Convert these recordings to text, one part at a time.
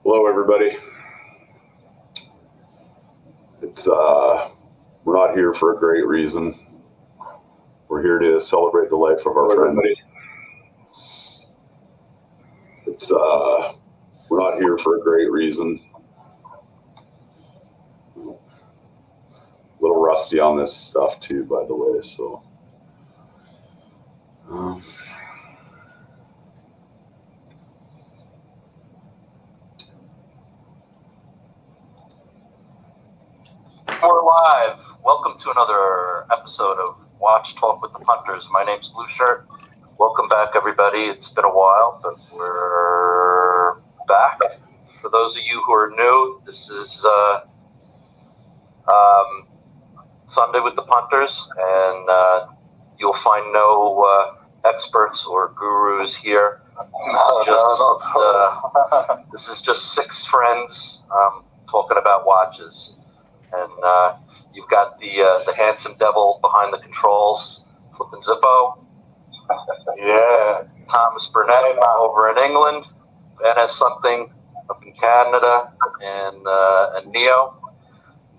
Hello, everybody. We're not here for a great reason. We're here to celebrate the life of our friend. We're not here for a great reason. A little rusty on this stuff too, by the way. So, We're live. Welcome to another episode of Watch Talk with the Punters. My name's Blueshirt. Welcome back, everybody. It's been a while, but we're back. For those of you who are new, this is Sunday with the Punters, and you'll find no experts or gurus here. This is just six friends talking about watches. And you've got the handsome devil behind the controls, flipping Zippo. Yeah. Thomas Burnett over in England. Ben has something up in Canada, and Neo.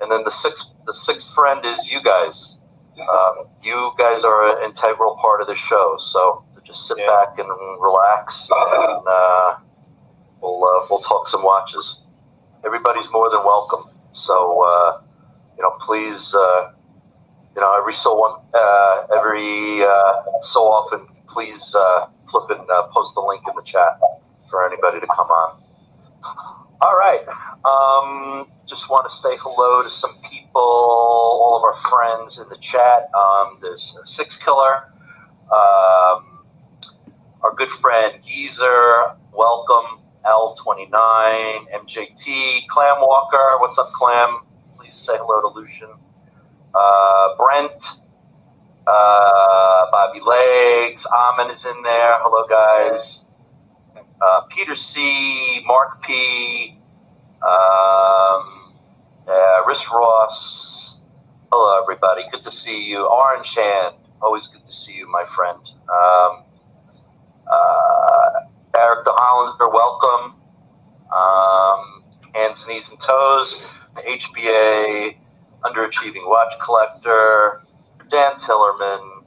And then the sixth friend is you guys. You guys are an integral part of the show, so just sit back and relax, and we'll talk some watches. Everybody's more than welcome. So. Please, every so often, please flip and post the link in the chat for anybody to come on. All right. Just want to say hello to some people, all of our friends in the chat. There's Six Killer, our good friend Geezer, welcome. L29, MJT, Clam Walker, what's up, Clam? Say hello to Lucian. Brent, Bobby Legs, Amin is in there. Hello, guys. Peter C, Mark P, Riss Ross. Hello, everybody. Good to see you. Orange Hand, always good to see you, my friend. Eric the Hollander, welcome. Hands, knees, and toes. HBA, Underachieving Watch Collector, Dan Tillerman,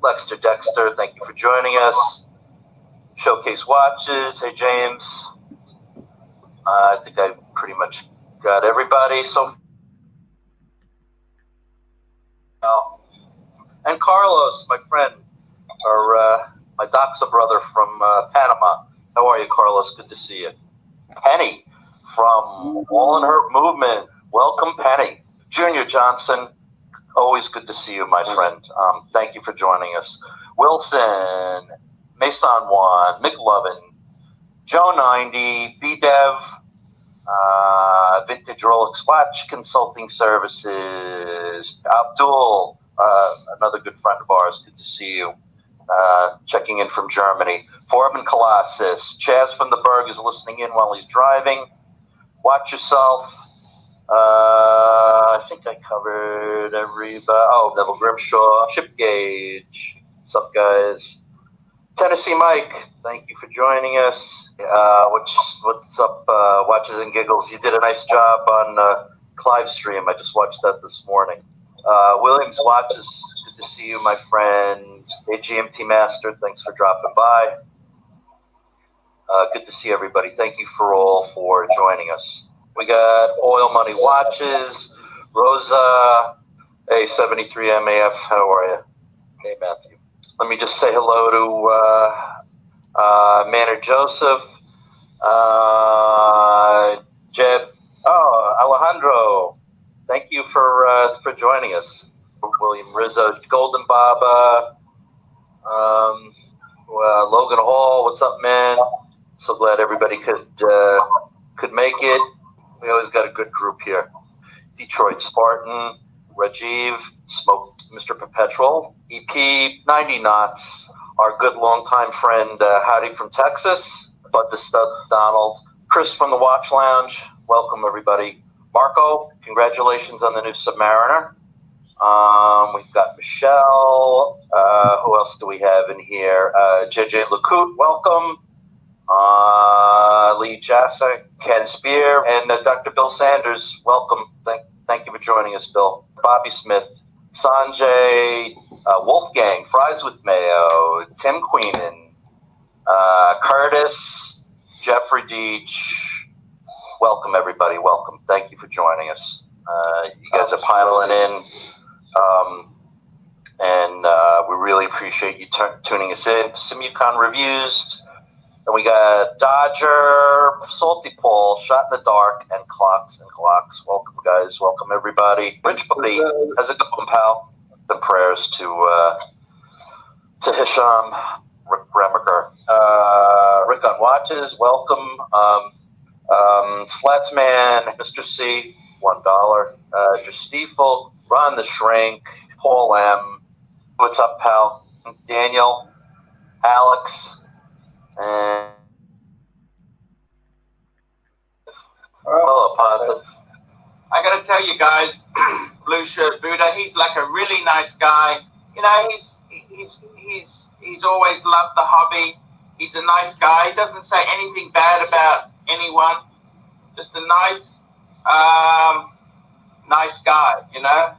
Lexter Dexter, thank you for joining us. Showcase Watches, hey James. I think I pretty much got everybody so far. And Carlos, my friend, or my Doxa brother from Panama. How are you, Carlos? Good to see you. Penny from All in Her Movement. Welcome, Penny. Junior Johnson, always good to see you, my friend. Thank you for joining us. Wilson, Mason Juan, McLovin, Joe 90, B-Dev, Vintage Rolex Watch Consulting Services, Abdul, another good friend of ours, good to see you. Checking in from Germany. Forbin Colossus, Chaz from the Berg is listening in while he's driving. Watch yourself. I think I covered everybody. Oh, Neville Grimshaw, Chip Gage. What's up, guys? Tennessee Mike, thank you for joining us. What's up, Watches and Giggles? You did a nice job on Clive's stream. I just watched that this morning. Williams Watches, good to see you, my friend. AGMT Master, thanks for dropping by. Good to see everybody. Thank you for joining us. We got Oil Money Watches, Rosa, hey, 73MAF, how are you? Hey, Matthew. Let me just say hello to Manor Joseph, Jeb, Alejandro. Thank you for joining us. William Rizzo, Golden Baba, Logan Hall, what's up, man? So glad everybody could make it. We always got a good group here. Detroit Spartan, Rajiv, Smoke, Mr. Perpetual, EP, 90 Knots, our good longtime friend Howdy from Texas, Bud the Stud Donald, Chris from the Watch Lounge, welcome everybody. Marco, congratulations on the new Submariner. We've got Michelle. Who else do we have in here? JJ LeCoute, welcome. Lee Jasser, Ken Spear, and Dr. Bill Sanders. Welcome. Thank you for joining us, Bill. Bobby Smith, Sanjay, Wolfgang, Fries with Mayo, Tim Queenan, Curtis, Jeffrey Deach. Welcome, everybody. Welcome. Thank you for joining us. You guys are piling in, and we really appreciate you tuning us in. Simucon Reviews. And we got Dodger, Salty Paul, Shot in the Dark, and Clocks and Clocks. Welcome, guys. Welcome, everybody. Rich Buddy, how's it going, pal? And prayers to Hisham, Rick Remaker. Rick on Watches, welcome. Slatsman, Mr. C, $1. Stiefel, Ron the Shrink, Paul M. What's up, pal? Daniel, Alex, and hello, Positive. I got to tell you guys, Blueshirt Buddah, he's like a really nice guy. You know, he's always loved the hobby. He's a nice guy. He doesn't say anything bad about anyone. Just a nice guy, you know?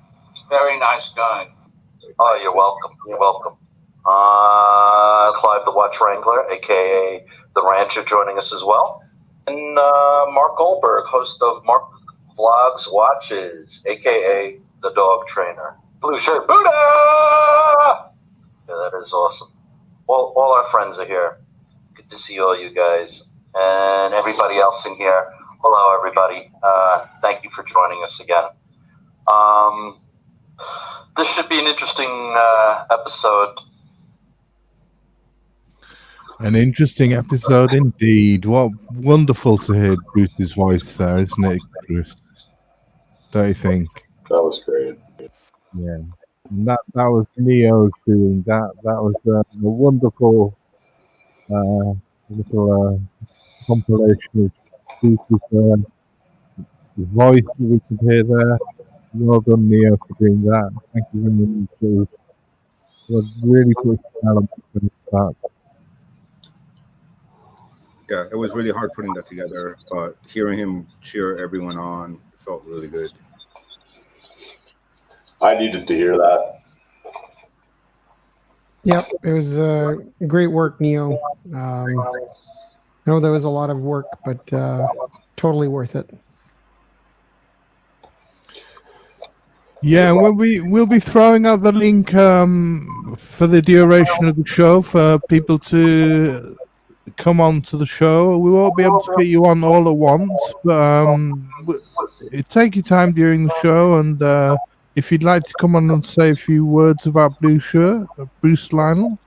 Very nice guy. Oh, you're welcome. You're welcome. Clive the Watch Wrangler, a.k.a. The Rancher, joining us as well. And Mark Goldberg, host of Mark Vlogs Watches, a.k.a. The Dog Trainer. Blueshirt Buddah! Yeah, that is awesome. All our friends are here. Good to see all you guys. And everybody else in here. Hello, everybody. Thank you for joining us again. This should be an interesting episode. An interesting episode indeed. What wonderful to hear Bruce's voice there, isn't it, Bruce? Don't you think? That was great. Yeah. And that was Neo's doing that. That was a wonderful little compilation of Bruce's voice that we could hear there. Well done, Neo, for doing that. Thank you very much. It was really put a smile on my face for that. Yeah, it was really hard putting that together, but hearing him cheer everyone on felt really good. I needed to hear that. Yep, it was great work, Neo. I know there was a lot of work, but totally worth it. Yeah, we'll be throwing out the link for the duration of the show for people to come on to the show. We won't be able to fit you on all at once, but take your time during the show, and if you'd like to come on and say a few words about Bruce Lionel,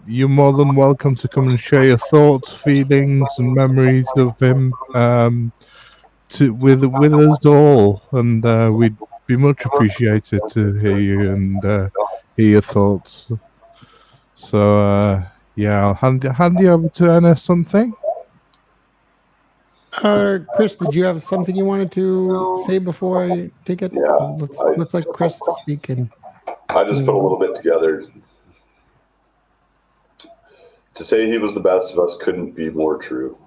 you're more than welcome to come and share your thoughts, feelings, and memories of him with us all, and we'd be much appreciated to hear you and hear your thoughts. So yeah, I'll hand you over to Anna something. Chris, did you have something you wanted to say before I take it? Yeah, let's let Chris speak. And I just put a little bit together. To say he was the best of us couldn't be more true.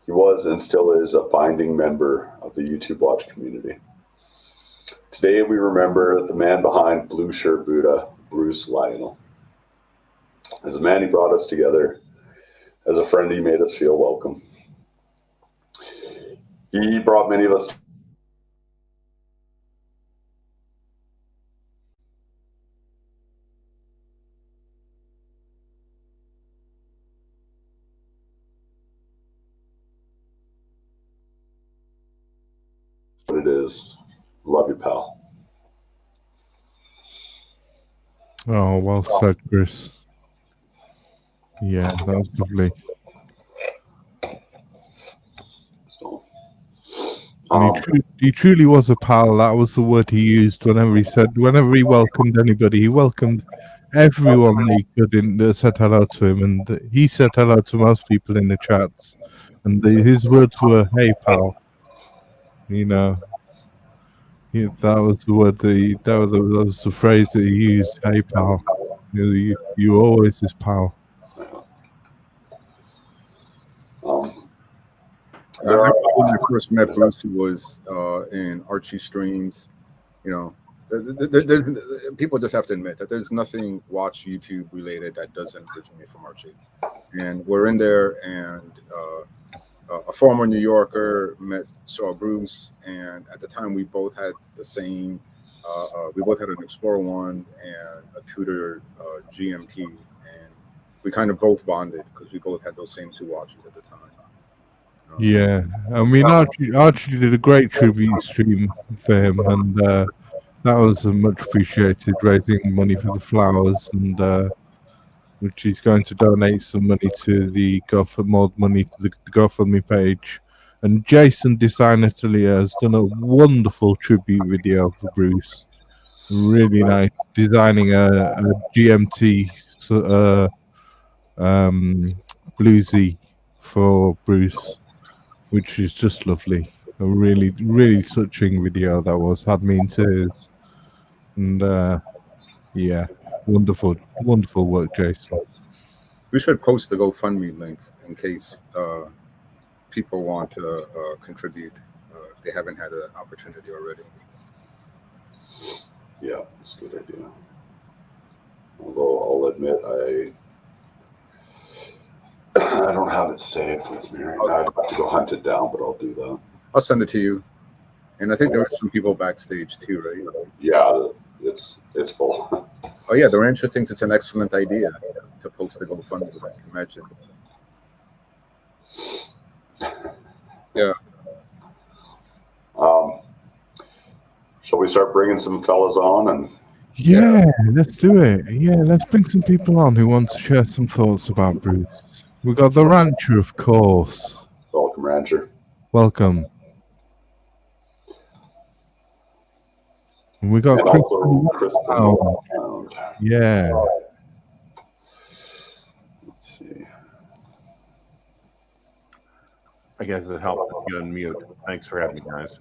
He was and still is a binding member of the YouTube Watch community. Today we remember the man behind Blueshirt Buddah, Bruce Lionel. As a man, he brought us together. As a friend, he made us feel welcome. He brought many of us what it is. Love you, pal. Oh, well said, Chris. Yeah, that was lovely. So, And he truly was a pal. That was the word he used whenever he welcomed anybody. He welcomed everyone that he could that said hello to him, and he said hello to most people in the chats. And his words were, "Hey, pal." You know, that was the word that was the phrase that he used. "Hey, pal." You always his pal. I remember when I first met Bruce, he was in Archie streams. You know, there's people just have to admit that there's nothing watch YouTube related that doesn't originate from Archie. And we're in there, and a former New Yorker saw Bruce, and at the time we both had the same. We both had an Explorer 1 and a Tudor GMT, and we kind of both bonded because we both had those same two watches at the time. Yeah, I mean, Archie did a great tribute stream for him, and that was much appreciated, raising money for the flowers, and which he's going to donate some money to the GoFundMe page. And Jason Design Atelier has done a wonderful tribute video for Bruce. Really nice, designing a GMT bluesy for Bruce, which is just lovely. A really, really touching video that was. Had me in tears. And yeah, wonderful, wonderful work, Jason. We should post the GoFundMe link in case people want to contribute if they haven't had an opportunity already. Yeah, that's a good idea. Although I'll admit I don't have it saved with me right now. I'd have to go hunt it down, but I'll do that. I'll send it to you. And I think there are some people backstage too, right? Yeah, it's full. Oh yeah, the rancher thinks it's an excellent idea to post the GoFundMe link. Imagine. Yeah. Shall we start bringing some fellas on? And yeah, let's do it. Yeah, let's bring some people on who want to share some thoughts about Bruce. We've got the rancher, of course. Welcome, rancher. Welcome. And we got And Chris. Chris Yeah. Let's see. I guess it helped if you unmute. Thanks for having me, guys.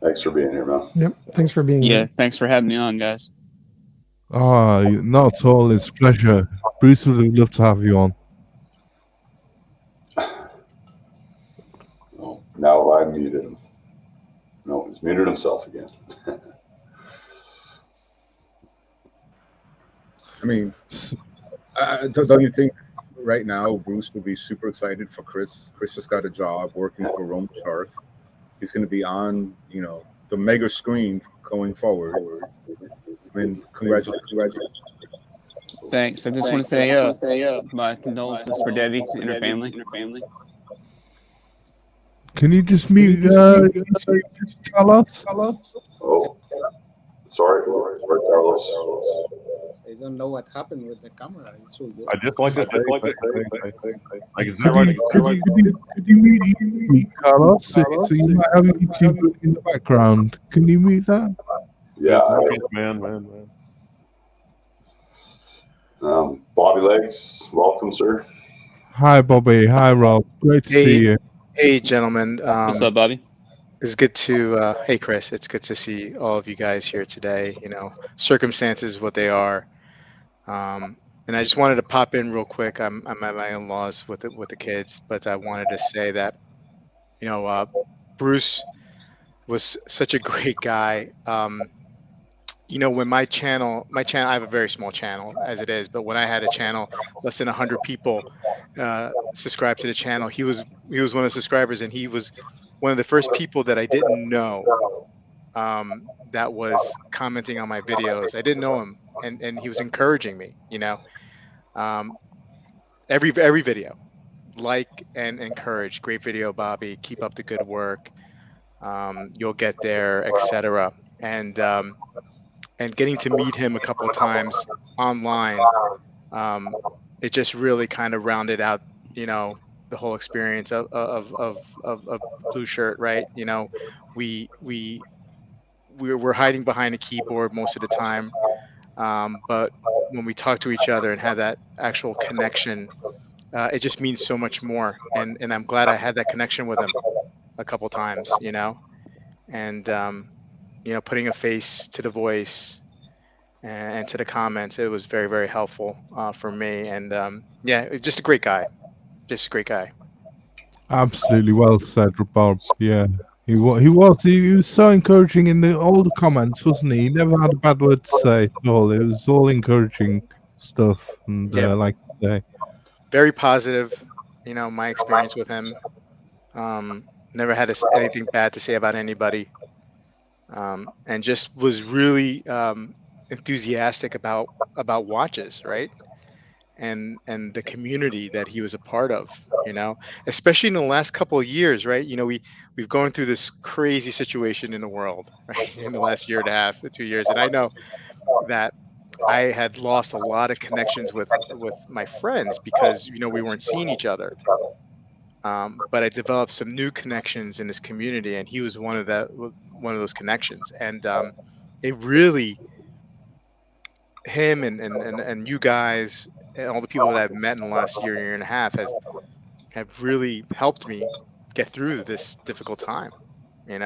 Thanks for being here, man. Yep. Thanks for being here. Thanks for having me on, guys. Not at all. It's a pleasure. Bruce would love to have you on. Oh, now I muted him. No, he's muted himself again. I mean, don't you think right now Bruce would be super excited for Chris? Chris just got a job working for Rome Sharp. He's going to be on, the mega screen going forward. I mean, congratulations. Thanks. I just want to say my condolences for Debbie and her family. Can you just mute Carlos? Oh, sorry, Carlos. I don't know what happened with the camera. It's so good. I just like to say, Could you mute Carlos? So you might have YouTube in the background. Can you mute that? Yeah. man. Bobby Legs, welcome, sir. Hi, Bobby. Hi, Rob. Great to see you. Hey, gentlemen. What's up, Bobby? It's good to, hey, Chris, it's good to see all of you guys here today. Circumstances, what they are. And I just wanted to pop in real quick. I'm at my in-laws with the kids, but I wanted to say that, Bruce was such a great guy. When my channel, I have a very small channel as it is, but when I had a channel, less than 100 people subscribed to the channel. He was one of the subscribers, and he was one of the first people that I didn't know that was commenting on my videos. I didn't know him, and he was encouraging me. Every video, like and encourage. Great video, Bobby. Keep up the good work. You'll get there, etc. And getting to meet him a couple of times online, it just really kind of rounded out, the whole experience of Blue Shirt, right? We're hiding behind a keyboard most of the time, but when we talk to each other and have that actual connection, it just means so much more. And I'm glad I had that connection with him a couple times, and putting a face to the voice and to the comments, it was very, very helpful for me. And it's just a great guy. Absolutely well said, Bob. Yeah, he was so encouraging in all the comments, wasn't he? He never had a bad word to say at all. It was all encouraging stuff, and Yeah. like you say, Very positive. My experience with him. Never had anything bad to say about anybody. And just was really enthusiastic about watches, right? And the community that he was a part of, especially in the last couple of years, right? We've gone through this crazy situation in the world, right? In the last year and a half, 2 years, and I know that I had lost a lot of connections with my friends because we weren't seeing each other. But I developed some new connections in this community, and he was one of those connections. And it really, him and you guys and all the people that I've met in the last year and a half have really helped me get through this difficult time, and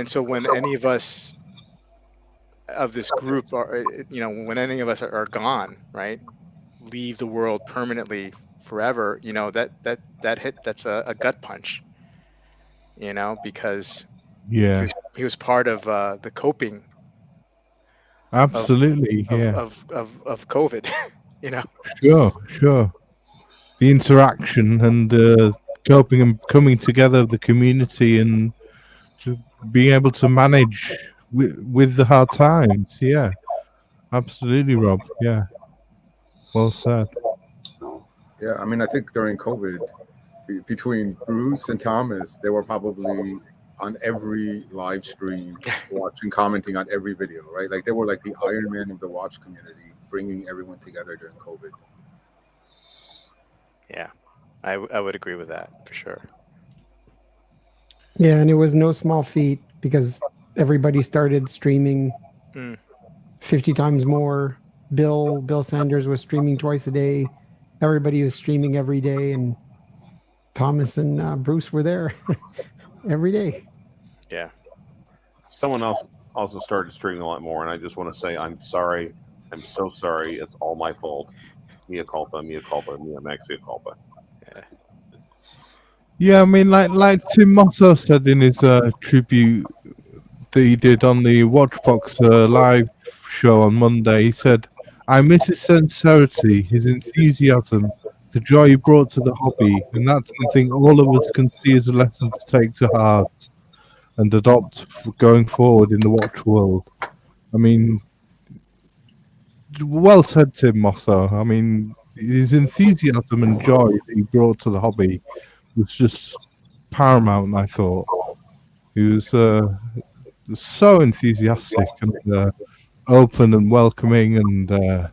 so when any of us of this group are, when any of us are gone, right, leave the world permanently forever, that's a gut punch, because yeah, he was part of the coping absolutely, of yeah, of COVID, sure. The interaction and coping and coming together of the community and to being able to manage with the hard times. Yeah, absolutely, Rob. Yeah, well said. Yeah, I mean, I think during COVID, between Bruce and Thomas, they were probably on every live stream, watching, commenting on every video, right? Like they were like the Iron Man of the watch community, bringing everyone together during COVID. Yeah, I would agree with that for sure. Yeah, and it was no small feat because everybody started streaming 50 times more. Bill Sanders was streaming twice a day. Everybody was streaming every day, and Thomas and Bruce were there every day. Yeah. Someone else also started streaming a lot more, and I just want to say I'm sorry. I'm so sorry. It's all my fault. Mea culpa, mea maxia culpa. Yeah. Yeah, I mean, like Tim Mosso said in his tribute that he did on the Watchbox live show on Monday, he said, "I miss his sincerity, his enthusiasm, the joy he brought to the hobby, and that's something all of us can see as a lesson to take to heart and adopt going forward in the watch world." I mean, well said, Tim Mosso. I mean, his enthusiasm and joy that he brought to the hobby was just paramount, I thought. He was so enthusiastic and open and welcoming, and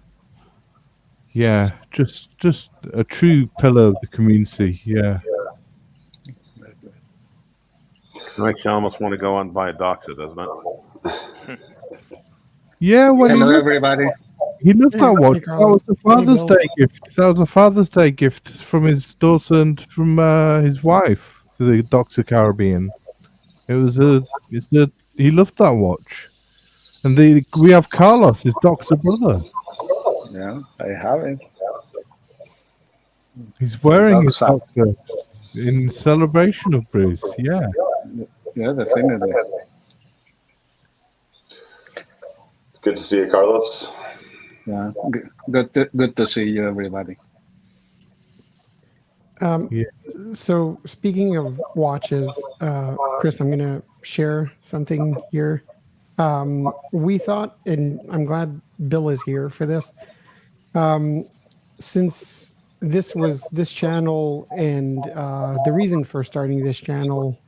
yeah, just a true pillar of the community. Yeah. Makes you almost want to go out and buy a Doxa, doesn't it? Yeah, well, Hello, everybody. he loved that watch. Hey, That was a Father's Day gift. That was a Father's Day gift from his daughter and from his wife to the Doxa Caribbean. He loved that watch. And we have Carlos, his Doxa brother. Yeah, I have it. He's wearing his Doxa. Doxa in celebration of Bruce. Yeah. Yeah, definitely. It's good to see you, Carlos. Yeah, good to see you, everybody. So speaking of watches, Chris, I'm going to share something here. We thought, and I'm glad Bill is here for this, since this channel and the reason for starting this channel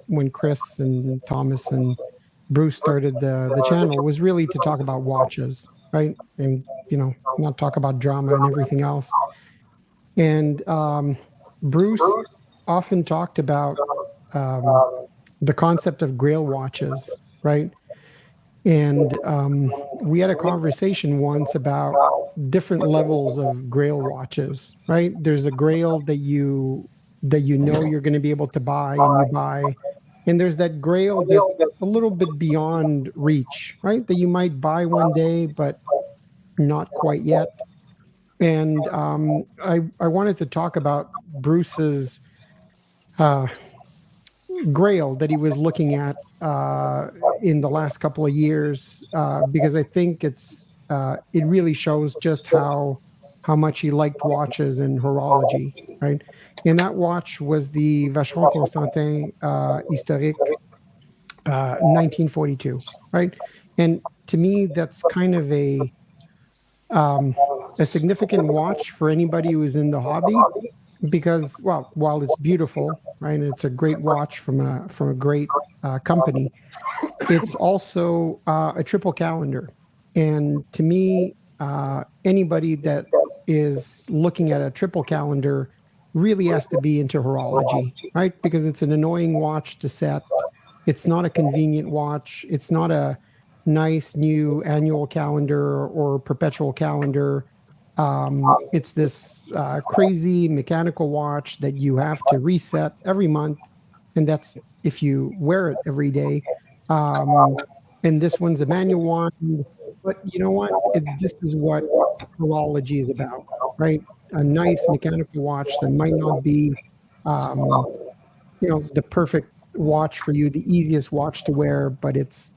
when Chris and Thomas and Bruce started the channel was really to talk about watches, right? And, not talk about drama and everything else. And Bruce often talked about the concept of Grail watches, right? And we had a conversation once about different levels of Grail watches, right? There's a Grail that you know you're going to be able to buy and you buy. And there's that Grail that's a little bit beyond reach, right? That you might buy one day, but not quite yet. And I wanted to talk about Bruce's Grail that he was looking at in the last couple of years, because I think it really shows just how much he liked watches and horology, right? And that watch was the Vacheron Constantin Historique 1942, right? And to me, that's kind of a significant watch for anybody who is in the hobby, because, well, while it's beautiful, right, and it's a great watch from a great company, it's also a triple calendar. And to me, anybody that is looking at a triple calendar really has to be into horology, right? Because it's an annoying watch to set. It's not a convenient watch. It's not a nice new annual calendar or perpetual calendar. It's this crazy mechanical watch that you have to reset every month, and that's if you wear it every day. And this one's a manual one, but you know what? This is what horology is about, right? A nice mechanical watch that might not be, the perfect watch for you, the easiest watch to wear, but it's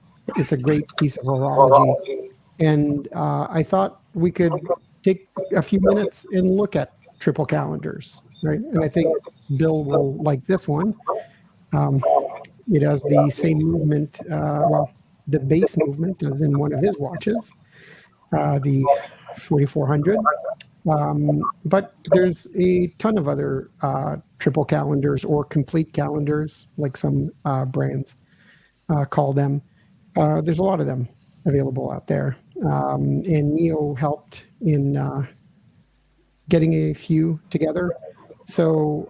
a great piece of horology. And I thought we could take a few minutes and look at triple calendars, right? And I think Bill will like this one. It has the same movement, the base movement as in one of his watches, the 4400. But there's a ton of other triple calendars or complete calendars, like some brands call them. There's a lot of them available out there. And Neo helped in getting a few together. So,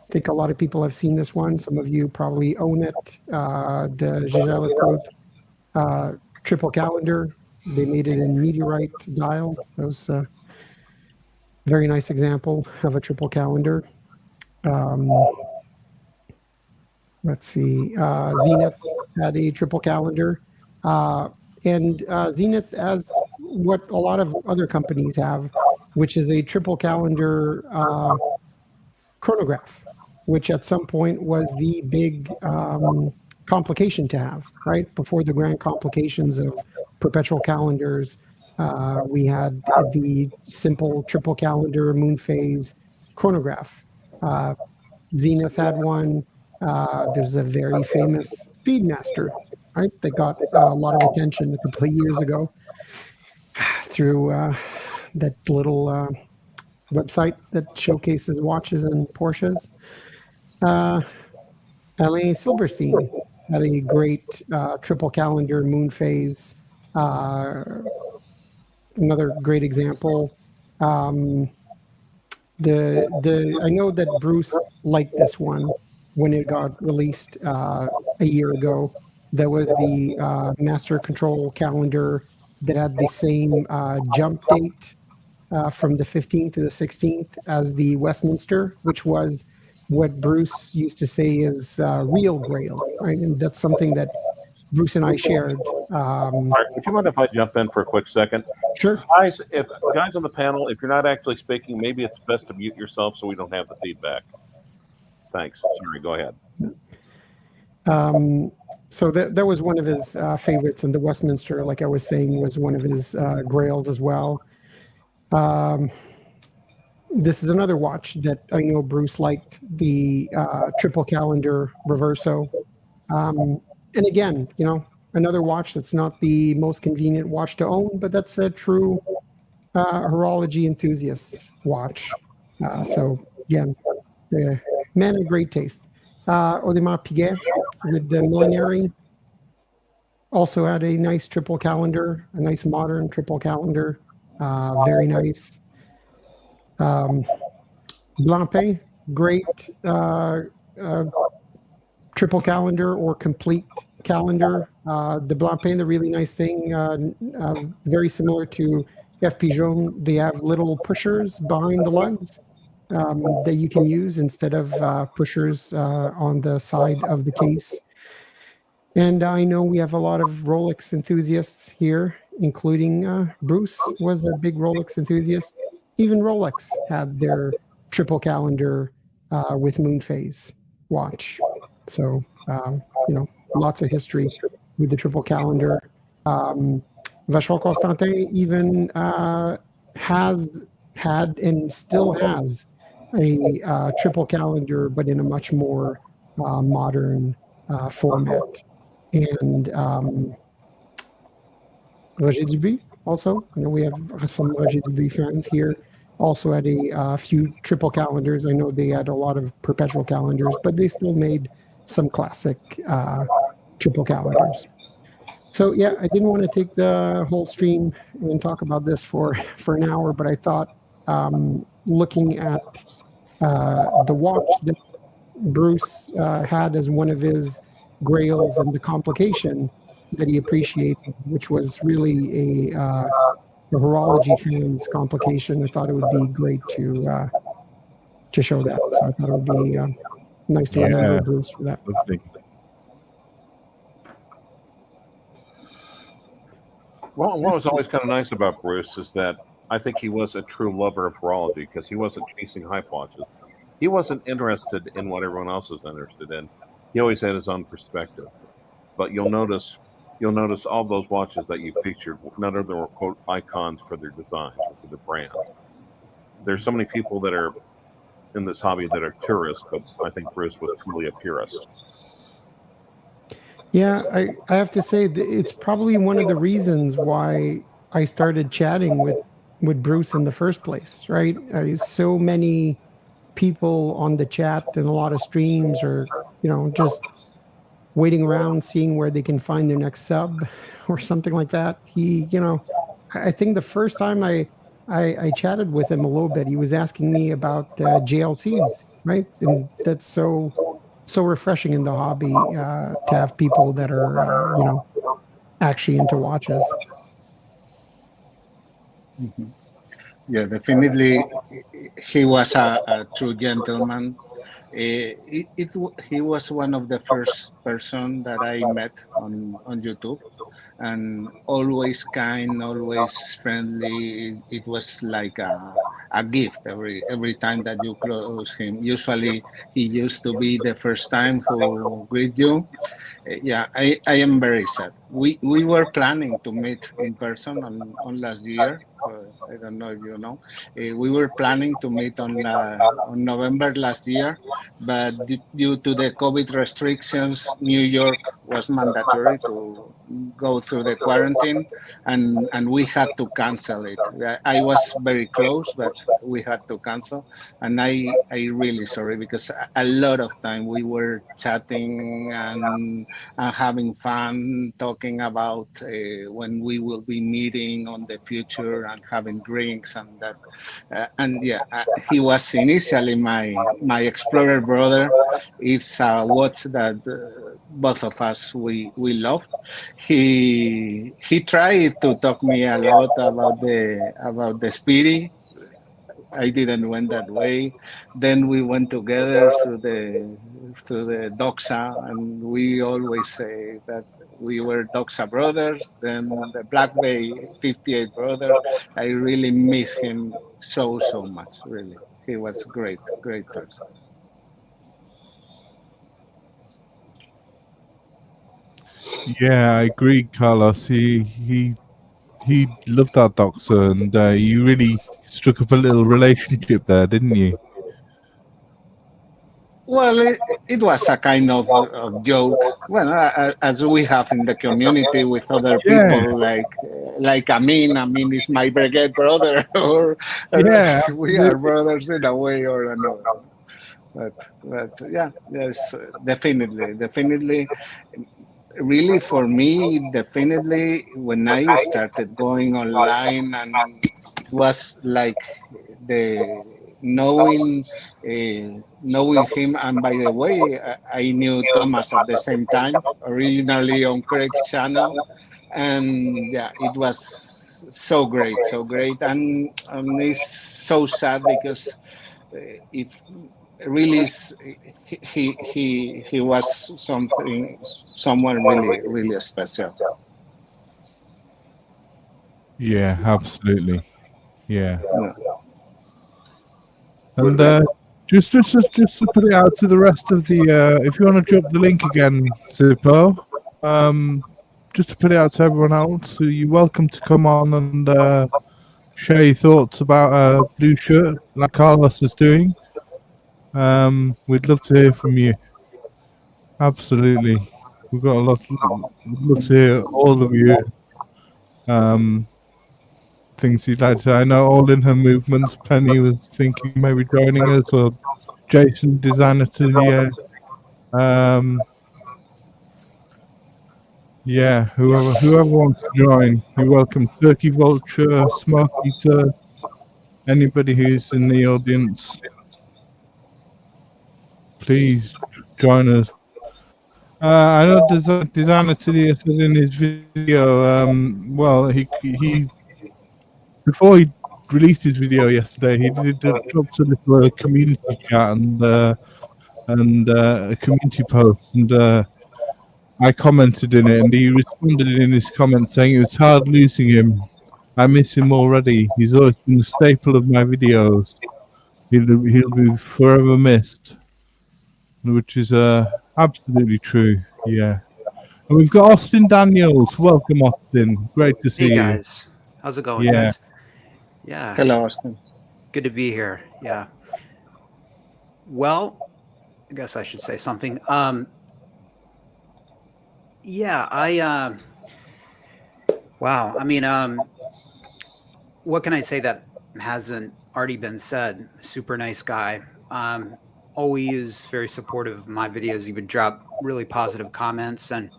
I think a lot of people have seen this one. Some of you probably own it. The Jaeger-LeCoultre triple calendar. They made it in meteorite dial. That was a very nice example of a triple calendar. Let's see. Zenith had a triple calendar. And Zenith has what a lot of other companies have, which is a triple calendar chronograph, which at some point was the big complication to have, right? Before the grand complications of perpetual calendars, we had the simple triple calendar moon phase chronograph. Zenith had one. There's a very famous Speedmaster, right? That got a lot of attention a couple of years ago through that little website that showcases watches and Porsches. Alain Silberstein had a great triple calendar moon phase. Another great example. I know that Bruce liked this one when it got released a year ago. There was the Master Control calendar that had the same jump date from the 15th to the 16th as the Westminster, which was what Bruce used to say is real Grail, right? And that's something that Bruce and I shared. All right, would you mind if I jump in for a quick second? Sure. Guys, guys on the panel, if you're not actually speaking, maybe it's best to mute yourself so we don't have the feedback. Thanks. Sorry, go ahead. So that was one of his favorites, and the Westminster, like I was saying, was one of his Grails as well. This is another watch that I know Bruce liked, the triple calendar Reverso. And again, another watch that's not the most convenient watch to own, but that's a true horology enthusiast watch. So again, the man of great taste. Audemars Piguet with the Millenary also had a nice triple calendar, a nice modern triple calendar. Very nice. Blancpain, great triple calendar or complete calendar. The Blancpain, the really nice thing, very similar to F. Pigeon, they have little pushers behind the lugs that you can use instead of pushers on the side of the case. And I know we have a lot of Rolex enthusiasts here, including Bruce was a big Rolex enthusiast. Even Rolex had their triple calendar with moon phase watch. So, lots of history with the triple calendar. Vacheron Constantin even has had and still has a triple calendar, but in a much more modern format. And Roger Dubuis also. We have some Roger Dubuis fans here. Also had a few triple calendars. I know they had a lot of perpetual calendars, but they still made some classic triple calendars. So yeah, I didn't want to take the whole stream and talk about this for an hour, but I thought looking at the watch that Bruce had as one of his grails and the complication that he appreciated, which was really a horology fan's complication. I thought it would be great to show that. So I thought it would be nice to remember Bruce for that. Lovely. Well, what was always kind of nice about Bruce is that I think he was a true lover of horology because he wasn't chasing hype watches. He wasn't interested in what everyone else was interested in. He always had his own perspective. But you'll notice all those watches that you featured, none of them were quote icons for their designs or for their brands. There's so many people that are in this hobby that are tourists, but I think Bruce was truly a purist. Yeah, I have to say that it's probably one of the reasons why I started chatting with Bruce in the first place, right? So many people on the chat and a lot of streams are, just waiting around, seeing where they can find their next sub or something like that. I think the first time I chatted with him a little bit, he was asking me about JLCs, right? And that's so refreshing in the hobby to have people that are, actually into watches. Mm-hmm. Yeah, definitely. He was a true gentleman. He was one of the first person that I met on YouTube, and always kind, always friendly. It was like a gift every time that you close him. Usually, he used to be the first time who greet you. Yeah, I am very sad. We were planning to meet in person on last year. I don't know if you know. We were planning to meet on November last year, but due to the COVID restrictions, New York was mandatory to go through the quarantine, and we had to cancel it. I was very close, but we had to cancel, and I really sorry, because a lot of time we were chatting and having fun, talking about when we will be meeting on the future and having drinks and that. And yeah, he was initially my Explorer brother. It's a watch that both of us we loved. He tried to talk me a lot about the Speedy. I didn't went that way. Then we went together through the Doxa, and we always say that we were Doxa brothers. Then the Black Bay 58 brother. I really miss him so much. Really, he was great person. Yeah, I agree, Carlos. He loved that Doxa, and you really struck up a little relationship there, didn't you? Well, it was a kind of joke. Well, as we have in the community with other people, like Amin. Amin is my brigade brother, or we are brothers in a way or another. But yeah, yes, definitely. Really, for me, definitely, when I started going online, and it was like the knowing him. And by the way, I knew Thomas at the same time, originally on Craig's channel, and yeah, it was so great, and it's so sad because if really he was someone really special. Yeah, absolutely. Yeah. Yeah. And just to put it out to the rest of the, if you want to drop the link again, Zippo, just to put it out to everyone else, so you're welcome to come on and share your thoughts about Blue Shirt, like Carlos is doing. We'd love to hear from you. Absolutely, we've got a lot. We'd love to hear all of you. Things you'd like to say. I know all in her movements. Penny was thinking maybe joining us, or Jason, designer to the yeah, whoever wants to join, you're welcome. Turkey Vulture, Smoke Eater, anybody who's in the audience, please join us. I know designer Tilly said in his video, well, he before he released his video yesterday, he did dropped a little community chat and a community post, and I commented in it, and he responded in his comment saying it was hard losing him. I miss him already. He's always been a staple of my videos. He'll be forever missed, which is absolutely true. Yeah. And we've got Austin Daniels. Welcome, Austin. Great to see you. Hey guys, how's it going? Yeah. Guys? Yeah. Hello, Austin. Good to be here. Yeah. Well, I guess I should say something. Yeah, wow. I mean, what can I say that hasn't already been said? Super nice guy. Always very supportive of my videos. He would drop really positive comments, and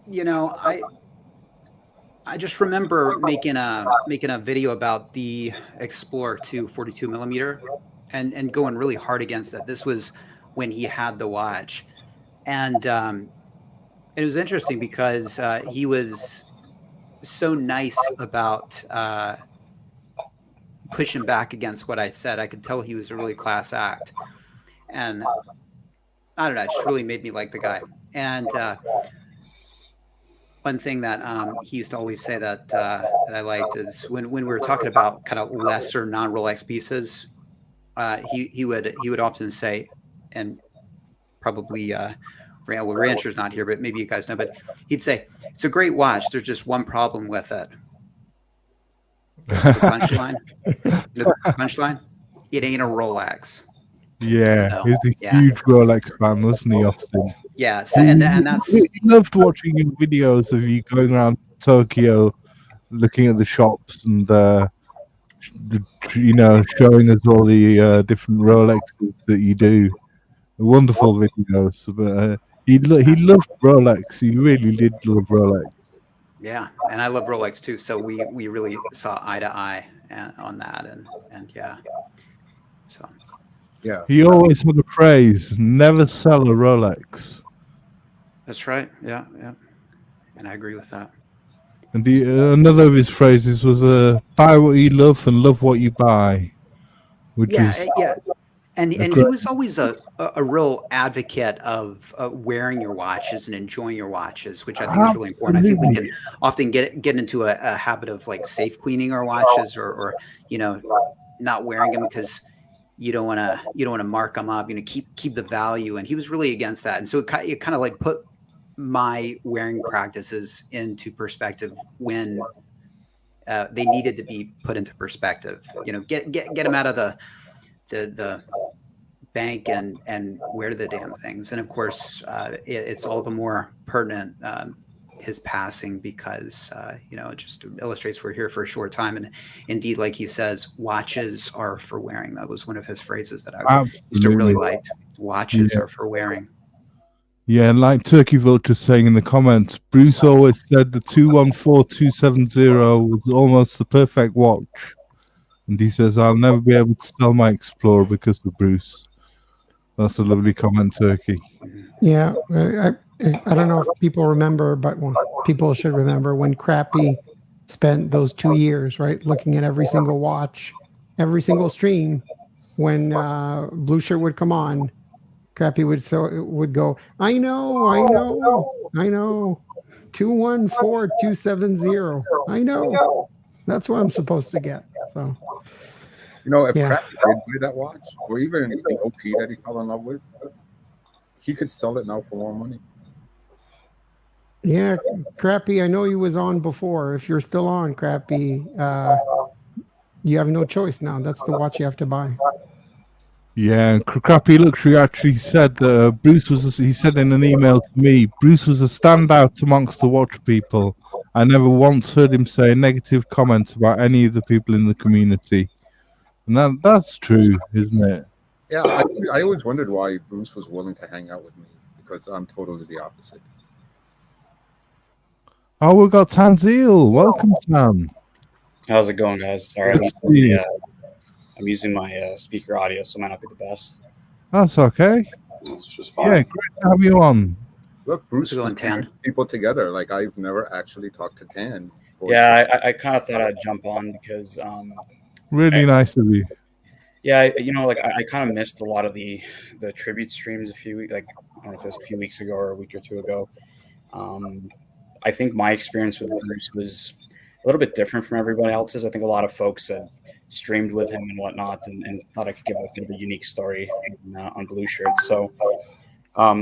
you know, I just remember making a video about the Explorer 2 42 millimeter and going really hard against it. This was when he had the watch, and it was interesting because he was so nice about pushing back against what I said. I could tell he was a really class act, and I don't know, it just really made me like the guy. And one thing that he used to always say that I liked is when we were talking about kind of lesser non-Rolex pieces, he would often say, and probably Rancher's not here, but maybe you guys know, but he'd say, it's a great watch. There's just one problem with it. The punchline. You know the punchline? It ain't a Rolex. Yeah, So, he's a yeah. huge Rolex fan, wasn't he, Austin? Yeah, so, and that's He loved watching your videos of you going around Tokyo, looking at the shops and you know, showing us all the different Rolexes that you do. Wonderful videos, but he loved Rolex. He really did love Rolex. yeah, and I love Rolex too. So we really saw eye to eye on that, and yeah, so Yeah. He always had a phrase: "Never sell a Rolex." that's right. Yeah, and I agree with that. And another of his phrases was "Buy what you love and love what you buy," which is And he was always a real advocate of wearing your watches and enjoying your watches, which I think is really important. I think we can often get into a habit of like safe queening our watches, or you know, not wearing them because you don't want to mark them up. You know, keep the value. And he was really against that. And so it kind of like put my wearing practices into perspective when they needed to be put into perspective. You know, get them out of the bank and wear the damn things. And of course, it's all the more pertinent his passing because you know, it just illustrates we're here for a short time. And indeed, like he says, watches are for wearing. That was one of his phrases that I used to really like. Watches are for wearing. Yeah, and like Turkey Vulture saying in the comments, Bruce always said the 214270 was almost the perfect watch. And he says, I'll never be able to sell my Explorer because of Bruce. That's a lovely comment, Turkey. Yeah, I don't know if people remember, but people should remember when Crappy spent those 2 years, right, looking at every single watch, every single stream. When Blue Shirt would come on, Crappy would go, I know. 214270. I know. That's what I'm supposed to get. So, You know, if Yeah. Crappy did buy that watch, or even the OP that he fell in love with, he could sell it now for more money. yeah, Crappy, I know you was on before. If you're still on, Crappy, you have no choice now. That's the watch you have to buy. Yeah, and Crappy Luxury actually said that Bruce was, he said in an email to me, Bruce was a standout amongst the watch people. I never once heard him say a negative comment about any of the people in the community. And that's true, isn't it? Yeah, I always wondered why Bruce was willing to hang out with me, because I'm totally the opposite. Oh, we've got Tanzil. Welcome, Tan. How's it going, guys? Sorry, Good to see you. I'm using my speaker audio, so it might not be the best. That's okay. It's just Yeah, fine. great to have you on. Look, Bruce How's it going, was Tan? bringing people together. Like, I've never actually talked to Tan. Yeah, I kind of thought I'd jump on because, Really nice of you. yeah, you know, like I kind of missed a lot of the tribute streams a few weeks, like I don't know if it was a few weeks ago or a week or two ago. I think my experience with Bruce was a little bit different from everybody else's. I think a lot of folks had streamed with him and whatnot, and thought I could give a bit of a unique story on Blue Shirt. So,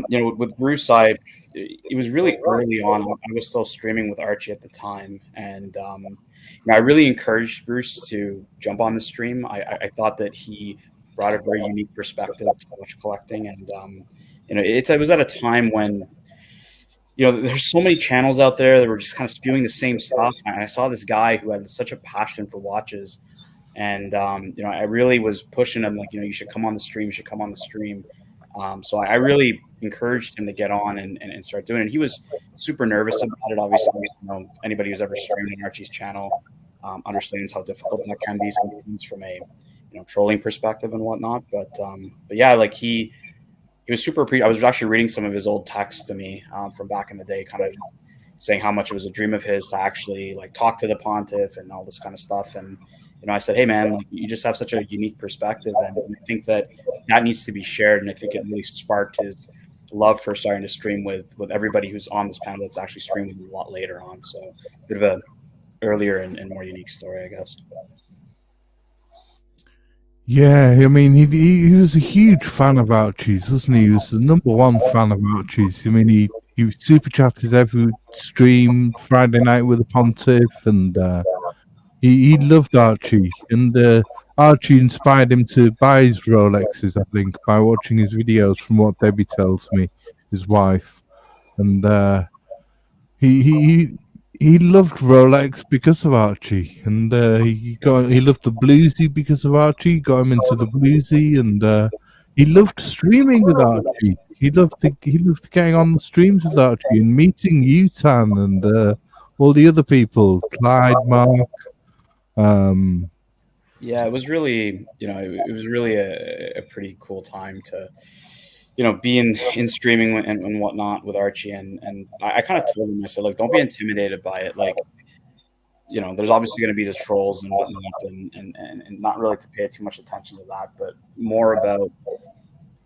you know, with Bruce, it was really early on. I was still streaming with Archie at the time, and you know, I really encouraged Bruce to jump on the stream. I thought that he brought a very unique perspective to watch collecting, and you know, it was at a time when, you know, there's so many channels out there that were just kind of spewing the same stuff. And I saw this guy who had such a passion for watches, and you know, I really was pushing him, like, you know, you should come on the stream. You should come on the stream. So I really encouraged him to get on and start doing it. And he was super nervous about it. Obviously, you know, anybody who's ever streamed on Archie's channel understands how difficult that can be sometimes from a, you know, trolling perspective and whatnot. But yeah, like he was super. I was actually reading some of his old texts to me from back in the day, kind of just saying how much it was a dream of his to actually like talk to the pontiff and all this kind of stuff. And you know, I said, hey man, like, you just have such a unique perspective, and I think that needs to be shared. And I think it really sparked his love for starting to stream with everybody who's on this panel that's actually streaming a lot later on. So a bit of a earlier and more unique story, I guess. Yeah, I mean, he was a huge fan of Archie's, wasn't he? He was the #1 fan of Archie's. I mean, he super chatted every stream, Friday night with the pontiff, and he loved Archie. And Archie inspired him to buy his Rolexes, I think, by watching his videos, from what Debbie tells me, his wife. And he loved Rolex because of Archie, and he loved the bluesy because of Archie. Got him into the bluesy, and he loved streaming with Archie. He loved getting on the streams with Archie and meeting you, Tan, and all the other people, Clyde, Mark. Yeah, it was really, you know, it was really a pretty cool time to, you know, be in streaming and whatnot with Archie. And I kind of told him, I said, look, don't be intimidated by it. Like, you know, there's obviously going to be the trolls and whatnot, and not really to pay too much attention to that, but more about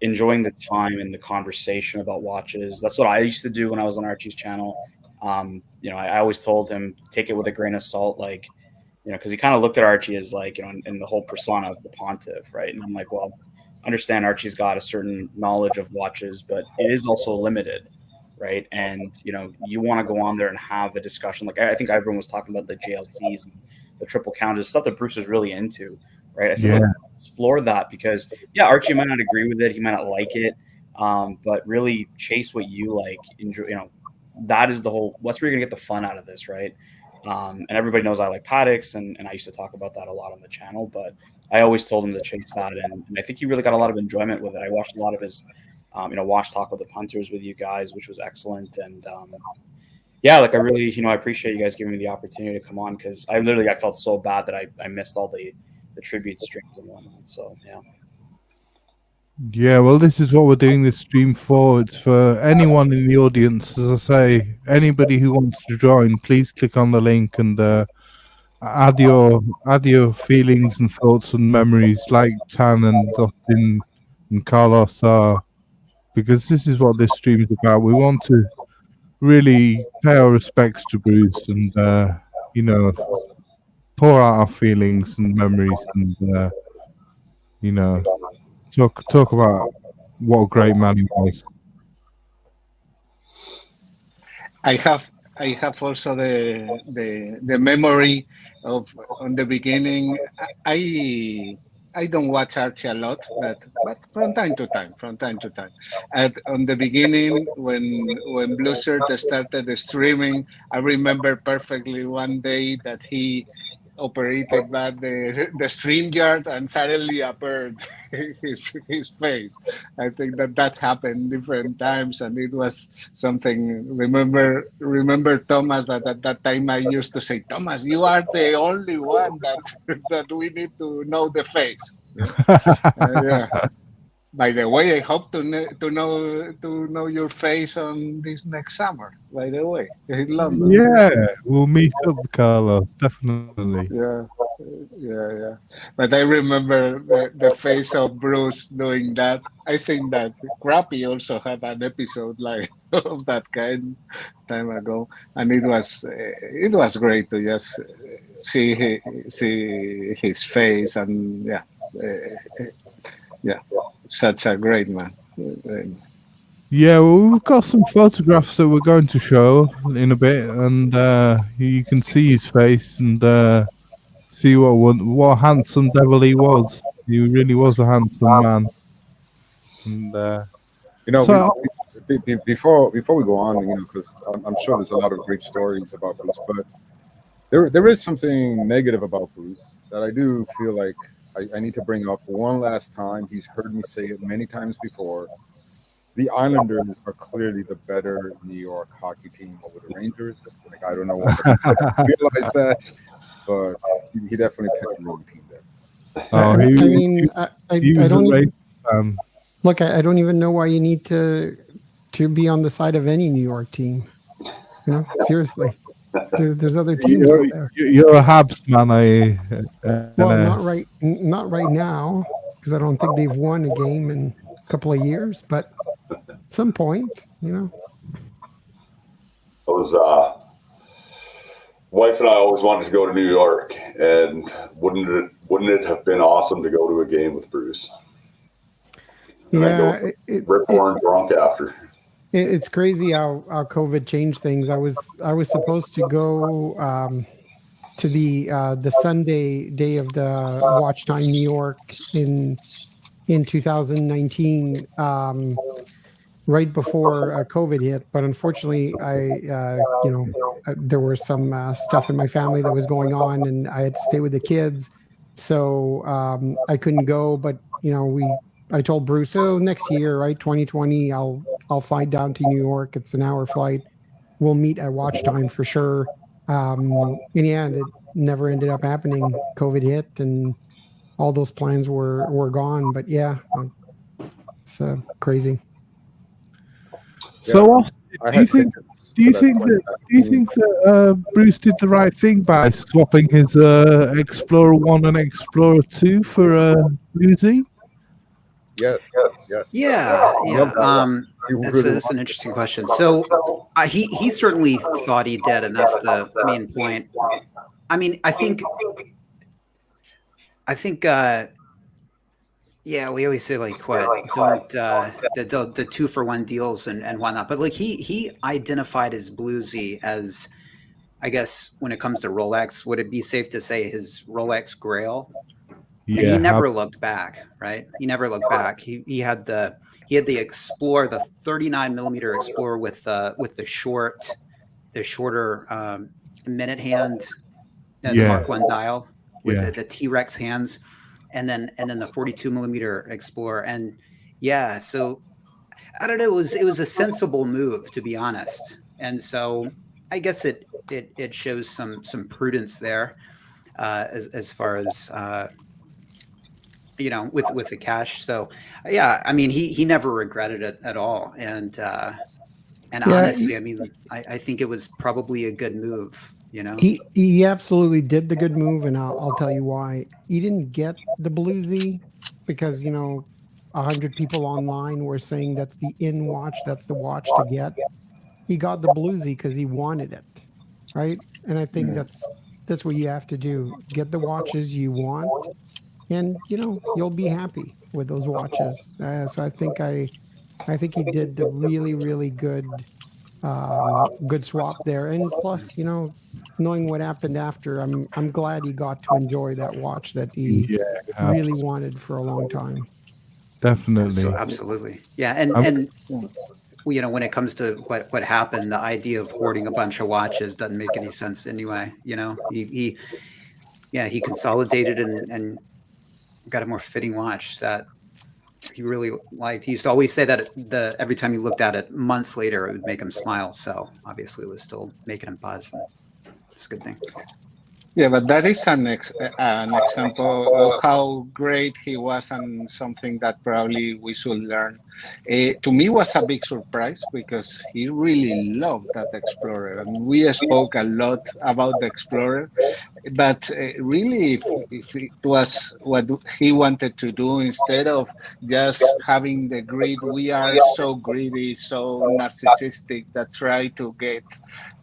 enjoying the time and the conversation about watches. That's what I used to do when I was on Archie's channel. You know, I always told him, take it with a grain of salt, like, you know, because he kind of looked at Archie as like, you know, in the whole persona of the pontiff, right? And I'm like, well, understand Archie's got a certain knowledge of watches, but it is also limited, right? And you know, you want to go on there and have a discussion. Like I think everyone was talking about the JLCs and the triple counters, stuff that Bruce was really into, right? I said, Yeah. look, explore that, because yeah, Archie might not agree with it, he might not like it, but really chase what you like. Enjoy, you know, that is the whole. What's where you're gonna get the fun out of this, right? And everybody knows I like Paddocks, and I used to talk about that a lot on the channel, but I always told him to chase that, and I think he really got a lot of enjoyment with it. I watched a lot of his, you know, Wash Talk with the Punters with you guys, which was excellent, and yeah, like I really, you know, I appreciate you guys giving me the opportunity to come on, because I felt so bad that I missed all the tribute streams and whatnot. So yeah. Yeah, well, this is what we're doing this stream for. It's for anyone in the audience. As I say, anybody who wants to join, please click on the link and add your feelings and thoughts and memories, like Tan and Dustin and Carlos are, because this is what this stream is about. We want to really pay our respects to Bruce and you know, pour out our feelings and memories and you know, talk about what a great man he was. I have also the memory of on the beginning. I don't watch Archie a lot, but from time to time. On the beginning, when Blueshirt started streaming, I remember perfectly one day that he operated back the stream yard and suddenly appeared his face. I think that happened different times, and it was something. Remember Thomas, that at that time I used to say, Thomas, you are the only one that that we need to know the face. Yeah. By the way, I hope to know your face on this next summer. By the way, in London. Yeah, we'll meet up, Carlos. Definitely. Yeah. But I remember the face of Bruce doing that. I think that Crappy also had an episode like of that kind time ago, and it was great to just see his face, and yeah, such a great man. Yeah, well, we've got some photographs that we're going to show in a bit, and you can see his face and see what handsome devil he was. He really was a handsome man. And You know, so, before we go on, you know, because I'm sure there's a lot of great stories about Bruce, but there is something negative about Bruce that I do feel like I need to bring up one last time. He's heard me say it many times before. The Islanders are clearly the better New York hockey team over the Rangers. Like, I don't know why I realize that, but he definitely picked the wrong team there. I don't look. I don't even know why you need to be on the side of any New York team. You know, seriously. There's other teams out there. You're a Habs man, Well, not right now, because I don't think they've won a game in a couple of years. But at some point, you know. It was wife and I always wanted to go to New York, and wouldn't it have been awesome to go to a game with Bruce? And Yeah, rip roaring drunk after. It's crazy how COVID changed things. I was supposed to go to the Sunday day of the Watch Time New York in 2019, right before COVID hit. But unfortunately, there was some stuff in my family that was going on, and I had to stay with the kids, so I couldn't go. But I told Bruce, next year, right, 2020, I'll fly down to New York. It's an hour flight. We'll meet at Watch Time for sure. And yeah, it never ended up happening. COVID hit, and all those plans were gone. But yeah, it's crazy. So, Austin, do you think that Bruce did the right thing by swapping his Explorer 1 and Explorer 2 for Bluesy? Yes. Yeah. That's an interesting question. So he certainly thought he did, and that's the main point. I mean, I think we always say don't the 2-for-1 deals and whatnot, but like he identified his Bluesy as, I guess when it comes to Rolex, would it be safe to say his Rolex Grail? Yeah, and he never looked back, right? He never looked back. He had the Explorer, the 39 millimeter Explorer with the shorter minute hand, the Mark 1 dial with the T-Rex hands, and then the 42 millimeter Explorer. And yeah, so I don't know. It was a sensible move, to be honest. And so I guess it shows some prudence there, as far as. With the cash. So yeah, I mean, he never regretted it at all. And honestly, I mean, I think it was probably a good move, He absolutely did the good move, and I'll tell you why. He didn't get the Bluesy because 100 people online were saying that's the in watch, that's the watch to get. he got the bluesy because he wanted it, right? And I think that's what you have to do. Get the watches you want, and you'll be happy with those watches. So I think he did a really, really good swap there. And plus, knowing what happened after, I'm glad he got to enjoy that watch that he really wanted for a long time. Definitely. Absolutely. Yeah. And when it comes to what happened, the idea of hoarding a bunch of watches doesn't make any sense anyway. He consolidated and got a more fitting watch that he really liked. He used to always say that every time he looked at it months later, it would make him smile. So obviously it was still making him buzz. And it's a good thing. Yeah, but that is an example of how great he was, and something that probably we should learn. To me, was a big surprise because he really loved that Explorer, and we spoke a lot about the Explorer. But really, if it was what he wanted to do, instead of just having the greed, we are so greedy, so narcissistic that try to get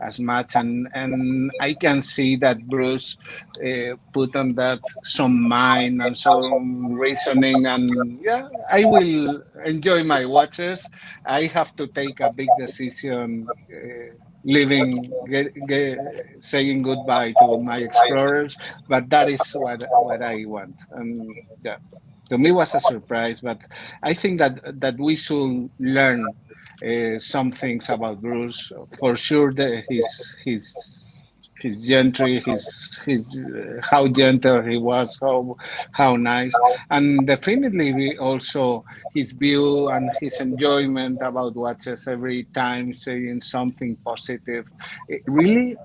as much. And I can see that Bruce put on that some mind and some reasoning, and I will enjoy my watches. I have to take a big decision, saying goodbye to my Explorers, but that is what I want. And to me was a surprise, but I think that we should learn some things about Bruce. For sure, his gentry, his how gentle he was, how nice, and definitely also his view and his enjoyment about watches every time, saying something positive. Really,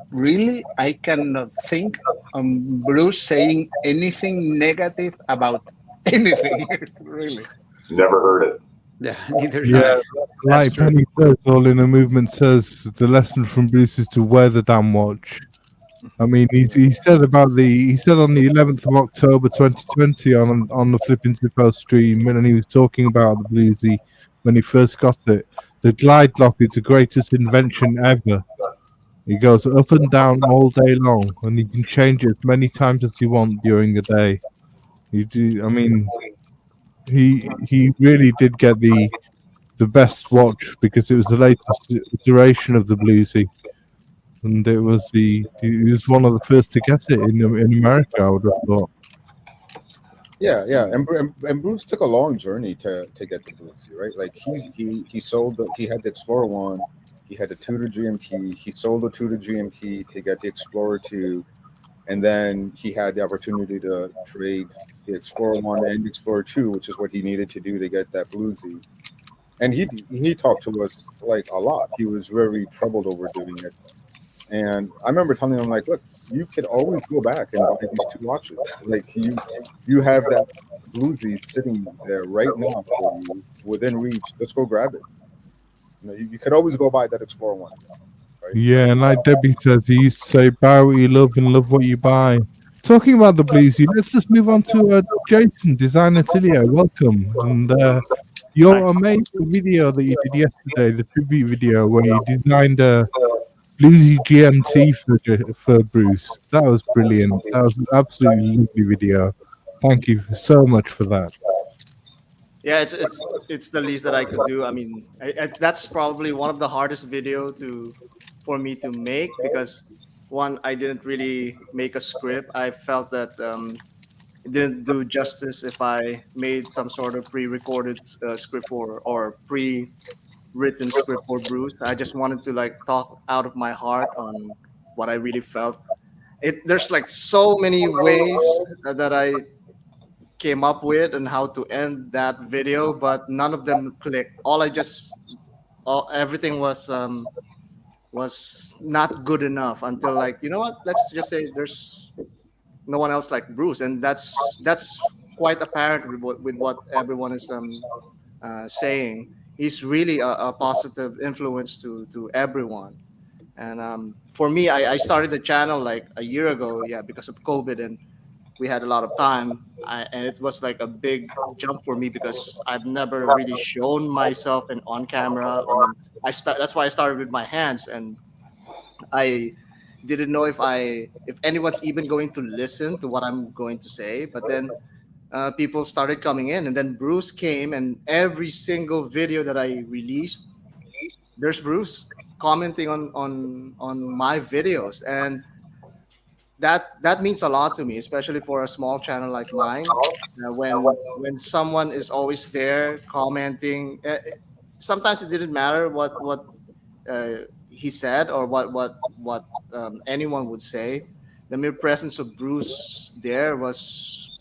I cannot think of Bruce saying anything negative about anything. Really, Never heard it. Yeah, neither. Yeah, like Penny says, All in a Movement says, the lesson from Bruce is to wear the damn watch. I mean, he said on the 11th of October 2020 on the Flipping Zippo stream, when he was talking about the Bluesy when he first got it, the glide lock is the greatest invention ever. It goes up and down all day long, and you can change it as many times as you want during the day. He really did get the best watch because it was the latest iteration of the Bluesy. And he was one of the first to get it in America, I would have thought. Yeah, and Bruce took a long journey to get the Bluesy, right? Like he had the Explorer 1, he had the Tudor GMT, he sold the Tudor GMT to get the Explorer 2, and then he had the opportunity to trade the Explorer 1 and Explorer 2, which is what he needed to do to get that Bluesy. And he talked to us like a lot. He was very troubled over doing it. And I remember telling him, like, look, you could always go back and buy these two watches. Like, you have that Bluesy sitting there right now for you, within reach. Let's go grab it. You could always go buy that Explorer 1. Right? Yeah, and like Debbie says, he used to say, buy what you love and love what you buy. Talking about the Bluesy, let's just move on to Jason, Designer Tilio. Welcome. And your amazing video that you did yesterday, the tribute video where you designed a Bluesy GMT for Bruce. That was brilliant. That was an absolutely lovely video. Thank you so much for that. Yeah, it's the least that I could do. I mean, that's probably one of the hardest video for me to make, because one, I didn't really make a script. I felt that it didn't do justice if I made some sort of pre-recorded script or pre-written script for Bruce. I just wanted to like talk out of my heart on what I really felt. There's like so many ways that I came up with and how to end that video, but none of them clicked. Everything was not good enough until, like, you know what? Let's just say there's no one else like Bruce, and that's quite apparent with what everyone is saying. He's really a positive influence to everyone. And for me, I started the channel like a year ago, because of COVID, and we had a lot of time, and it was like a big jump for me because I've never really shown myself on camera. I mean, that's why I started with my hands, and I didn't know if anyone's even going to listen to what I'm going to say. But then people started coming in, and then Bruce came, and every single video that I released, there's Bruce commenting on my videos, and that means a lot to me, especially for a small channel like mine. When someone is always there commenting, sometimes it didn't matter what he said or what anyone would say. The mere presence of Bruce there was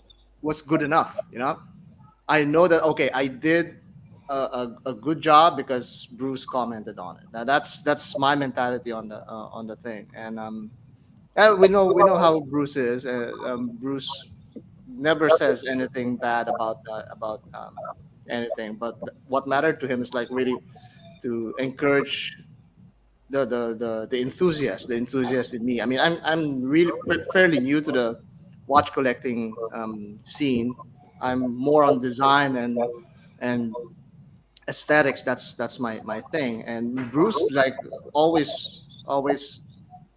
good enough. I know that okay, I did a good job because Bruce commented on it. Now that's my mentality on the thing, and we know how Bruce is. Bruce never says anything bad about anything, but what mattered to him is like really to encourage the enthusiast in me. I mean, I'm really fairly new to the watch collecting scene. I'm more on design and aesthetics. That's my thing. And Bruce like always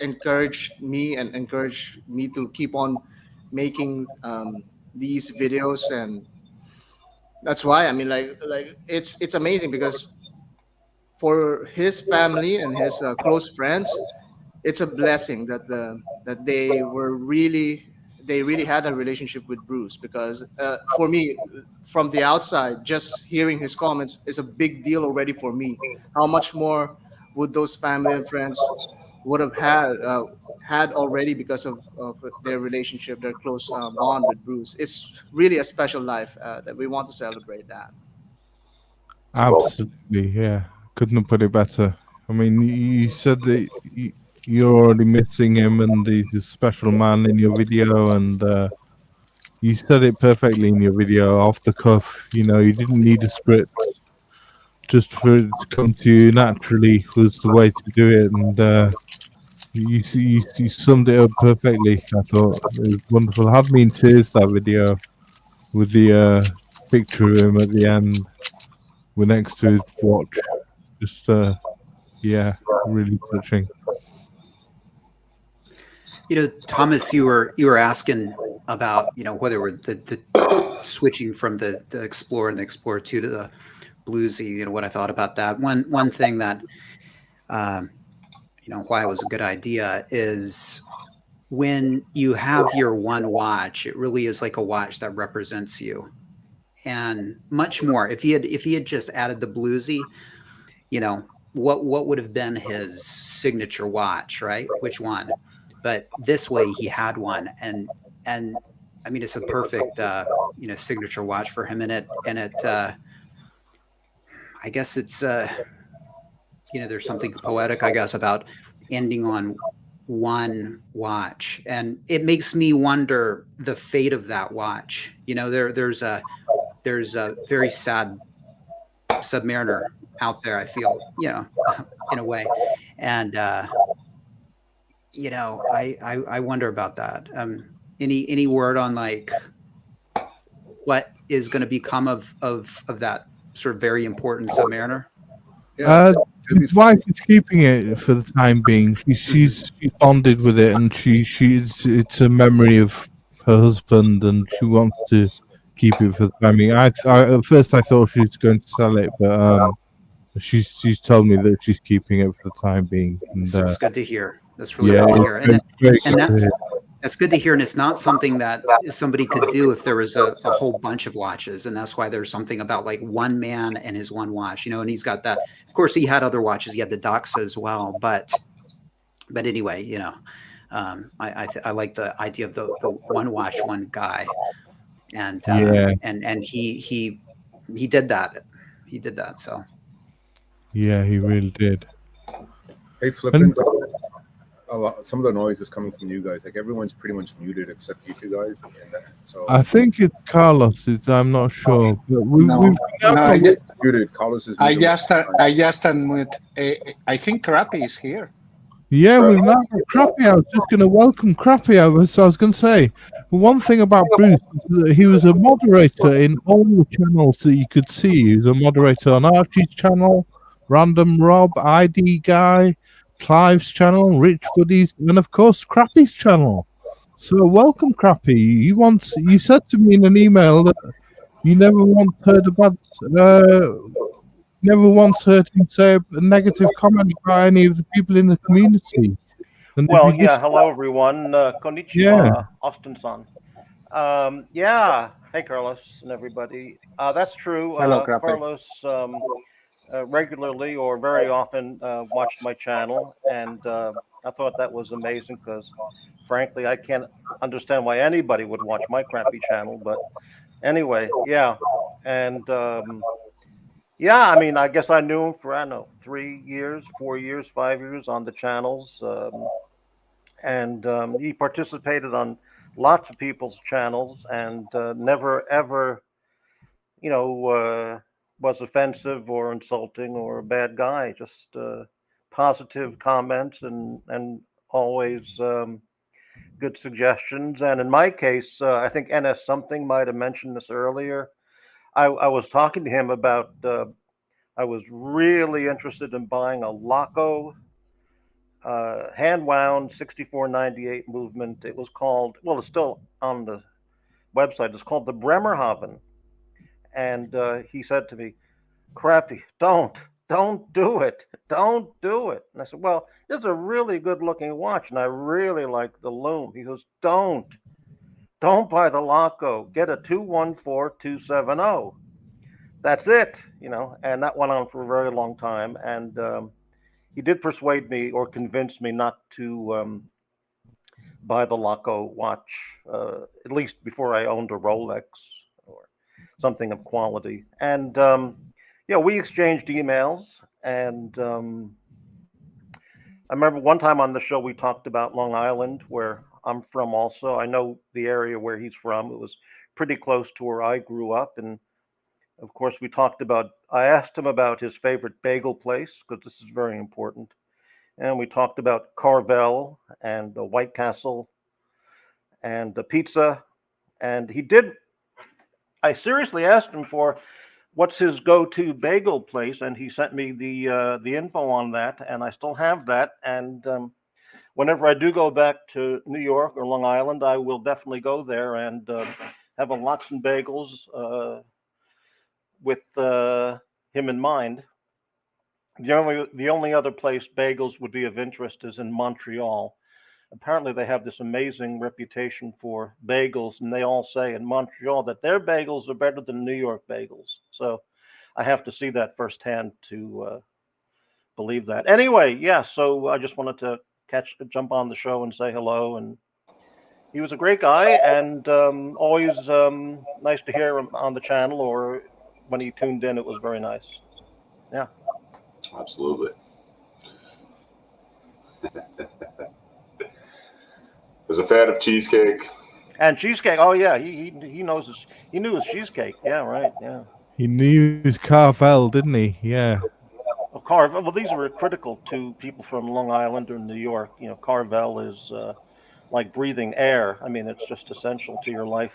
encouraged me to keep on making these videos, and that's why I mean like it's amazing because for his family and his close friends, it's a blessing that they really had a relationship with Bruce, because for me, from the outside, just hearing his comments is a big deal already for me. How much more would those family and friends would have had already because of their relationship, their close bond with Bruce? It's really a special life that we want to celebrate that. Absolutely, yeah. Couldn't have put it better. I mean, you said that you're already missing him and he's a special man in your video, and you said it perfectly in your video, off the cuff. You didn't need a script. Just for it to come to you naturally was the way to do it, and you summed it up perfectly. I thought it was wonderful. Had me in tears, that video, with the picture of him at the end, with next to his watch. Just yeah, really touching. Thomas, you were asking about whether we're the switching from the Explorer and the Explorer 2 to the Bluesy. What I thought about that. One thing that why it was a good idea is when you have your one watch, it really is like a watch that represents you, and much more. If he had just added the Bluesy, what would have been his signature watch, right? Which one? But this way he had one, and I mean it's a perfect signature watch for him. And it I guess it's there's something poetic, I guess, about ending on one watch, and it makes me wonder the fate of that watch. There's a very sad Submariner out there, I feel, in a way, and I wonder about that. Any word on like what is going to become of that sort of very important Submariner? His wife is keeping it for the time being. She's bonded with it, and it's a memory of her husband, and she wants to keep it for the time being. At first I thought she was going to sell it, but she's told me that she's keeping it for the time being. And, that's good to hear. That's really good to hear. And that's good to hear. And it's not something that somebody could do if there was a whole bunch of watches. And that's why there's something about like one man and his one watch, and he's got that. Of course, he had other watches. He had the Doxa as well. But anyway, I like the idea of the one watch, one guy. And and he did that. He did that. So yeah, he really did. Hey, flipping. Some of the noise is coming from you guys. Like everyone's pretty much muted except you two guys. So I think it's Carlos. I'm not sure. But we've muted. Carlos is. I just unmute. I think Crappy is here. Yeah, with that, Crappy, I was just going to welcome Crappy. I was going to say, one thing about Bruce is that he was a moderator in all the channels that you could see. He was a moderator on Archie's channel, Random Rob, ID Guy, Clive's channel, Rich Buddy's, and of course, Crappy's channel. So welcome, Crappy. You said to me in an email that you never once heard about... never once heard him say a negative comment about any of the people in the community. And well, yeah, hello everyone. Konnichiwa, Yeah. Austin-san. Yeah, hey Carlos and everybody. That's true. Hello, Crappy. Carlos regularly or very often watched my channel, and I thought that was amazing because, frankly, I can't understand why anybody would watch my crappy channel. But anyway, yeah, and yeah, I mean, I guess I knew him for, I don't know, 3 years, 4 years, 5 years on the channels. And he participated on lots of people's channels and never, ever, you know, was offensive or insulting or a bad guy. Just positive comments and always good suggestions. And in my case, I think NS something might have mentioned this earlier. I was talking to him about, I was really interested in buying a Laco hand-wound 6498 movement. It was called, well, it's still on the website. It's called the Bremerhaven. And he said to me, Crappy, don't do it. Don't do it. And I said, well, this is a really good-looking watch, and I really like the loom. He goes, don't buy the Laco. Get a 214270. That's it, you know, and that went on for a very long time. And he did persuade me or convince me not to buy the Laco watch, at least before I owned a Rolex or something of quality. And yeah, we exchanged emails. And I remember one time on the show we talked about Long Island, where I'm from also. I know the area where he's from. It was pretty close to where I grew up. And of course, we talked about, I asked him about his favorite bagel place, because this is very important. And we talked about Carvel and the White Castle and the pizza. And he did, I seriously asked him for what's his go-to bagel place, and he sent me the info on that, and I still have that. And whenever I do go back to New York or Long Island, I will definitely go there and have a lots and bagels with him in mind. The only other place bagels would be of interest is in Montreal. Apparently they have this amazing reputation for bagels, and they all say in Montreal that their bagels are better than New York bagels. So I have to see that firsthand to believe that. Anyway, yeah, so I just wanted to jump on the show and say hello. And he was a great guy, and always nice to hear him on the channel, or when he tuned in, it was very nice. Yeah. Absolutely. Was a fan of cheesecake. And cheesecake, oh yeah, he knows his, he knew his cheesecake. Yeah, right, yeah. He knew his Carvel, didn't he? Yeah. Carvel, well, these were critical to people from Long Island or New York. You know, Carvel is like breathing air. I mean, it's just essential to your life.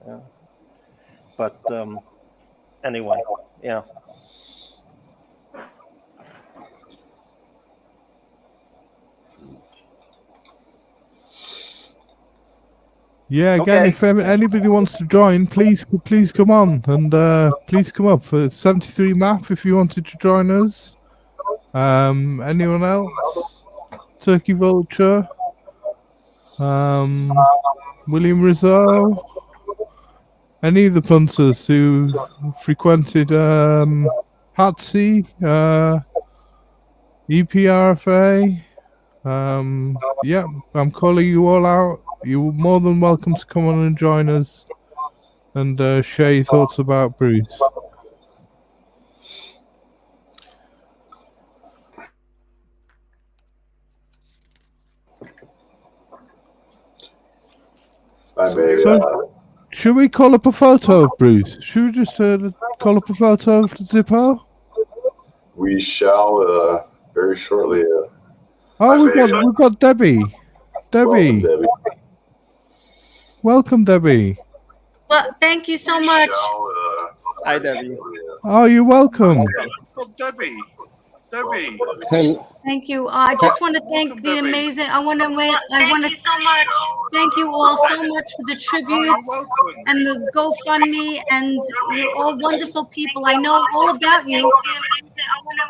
Yeah. But anyway, yeah. Yeah, again, Okay. if anybody wants to join, please come on and please come up. 73 Map if you wanted to join us. Anyone else? Turkey Vulture. William Rizzo. Any of the punters who frequented Hatsy, EPRFA. Yeah, I'm calling you all out. You're more than welcome to come on and join us and share your thoughts about Bruce. So, should we call up a photo of Bruce? Should we just call up a photo of Zippo? We shall very shortly. Oh, we've got Debbie. Debbie. Welcome, Debbie. Welcome, Debbie. Well, thank you so much. Hi, Debbie. Oh, you're welcome. Debbie. Debbie. Hey, Thank you. I just want to thank the amazing. I want to so much. Thank you all so much for the tributes and the GoFundMe, and you're all wonderful people. I know all about you. I want to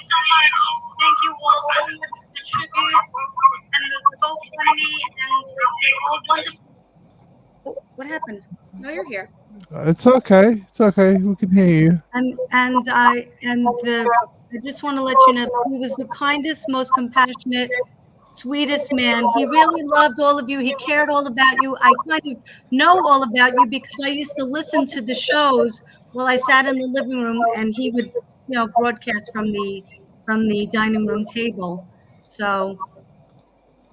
so much. Thank you all so much for the tributes and the GoFundMe, and you're all wonderful. Oh, what happened? No, you're here. It's okay. It's okay. We can hear you. I just want to let you know that he was the kindest, most compassionate, sweetest man. He really loved all of you. He cared all about you. I kind of know all about you because I used to listen to the shows while I sat in the living room, and he would, broadcast from the dining room table. So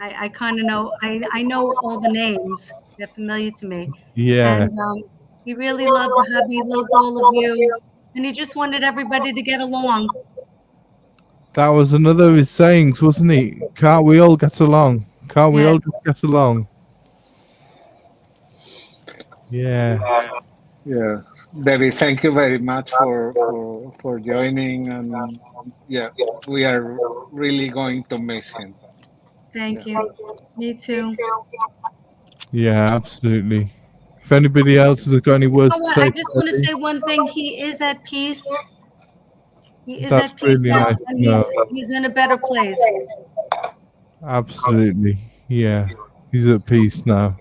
I kind of know. I know all the names. They're familiar to me. Yeah. And he really loved the hubby. He loved all of you, and he just wanted everybody to get along. That was another of his sayings, wasn't he? Can't we all get along? Can't we all just get along? Yeah. yeah, Debbie, thank you very much for joining, and yeah, we are really going to miss him. Thank you. Me too. Yeah, absolutely. If anybody else has got any words to say, I just want to say one thing. He is at peace. He is That's at peace really now, nice and to know. he's in a better place. Absolutely. Yeah. He's at peace now.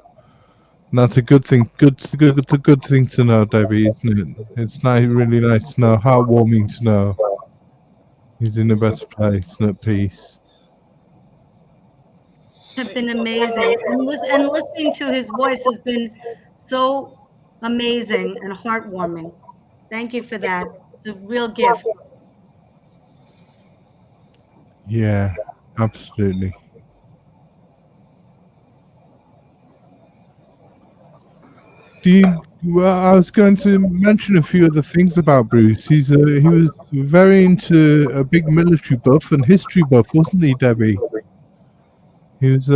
And that's a good thing. It's a good thing to know, Debbie, isn't it? It's nice, really nice to know, heartwarming to know. He's in a better place and at peace. Have been amazing, and listening to his voice has been so amazing and heartwarming. Thank you for that. It's a real gift. Yeah, absolutely. I was going to mention a few other things about Bruce. He was very into a big military buff and history buff, wasn't he, Debbie? He was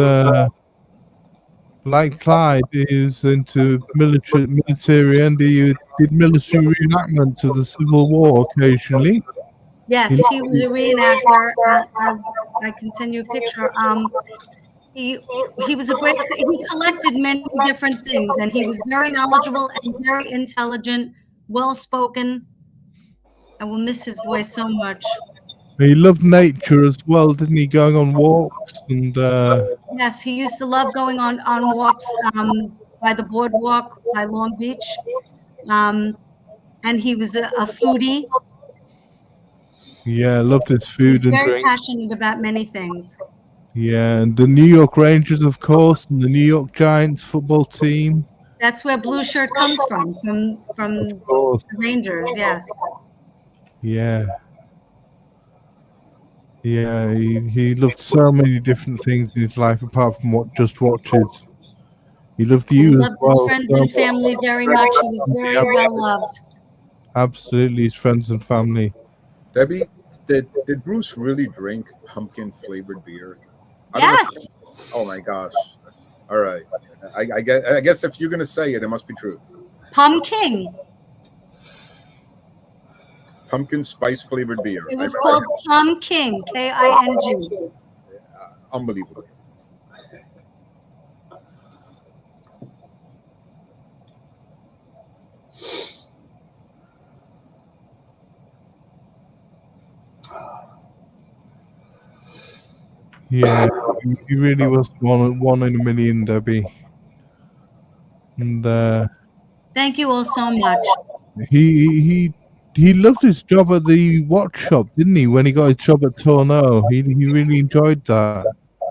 like Clyde. He was into military, and he did military reenactments of the Civil War occasionally. Yes, he was a reenactor. I continue a picture. He was a great. He collected many different things, and he was very knowledgeable and very intelligent, well spoken. I will miss his voice so much. He loved nature as well, didn't he? Going on walks and. Yes, he used to love going on walks by the boardwalk by Long Beach, and he was a foodie. Yeah, loved his He food was and very drink. passionate about many things. Yeah, and the New York Rangers, of course, and the New York Giants football team. That's where Blue Shirt comes from course. the Rangers. Yes. Yeah. Yeah, he loved so many different things in his life apart from just watches. He loved He you as loved well. his friends and family very much. He was very well loved. Absolutely, his friends and family. Debbie, did Bruce really drink pumpkin flavored beer? Yes. Oh my gosh! All right, I guess if you're gonna say it, it must be true. Pumpkin. Pumpkin spice flavored beer. It was called Pumpkin, King. Unbelievable. Yeah, he really was one in a million, Debbie. And Thank you all so much. he loved his job at the watch shop, didn't he? When he got his job at Tourneau, he really enjoyed that.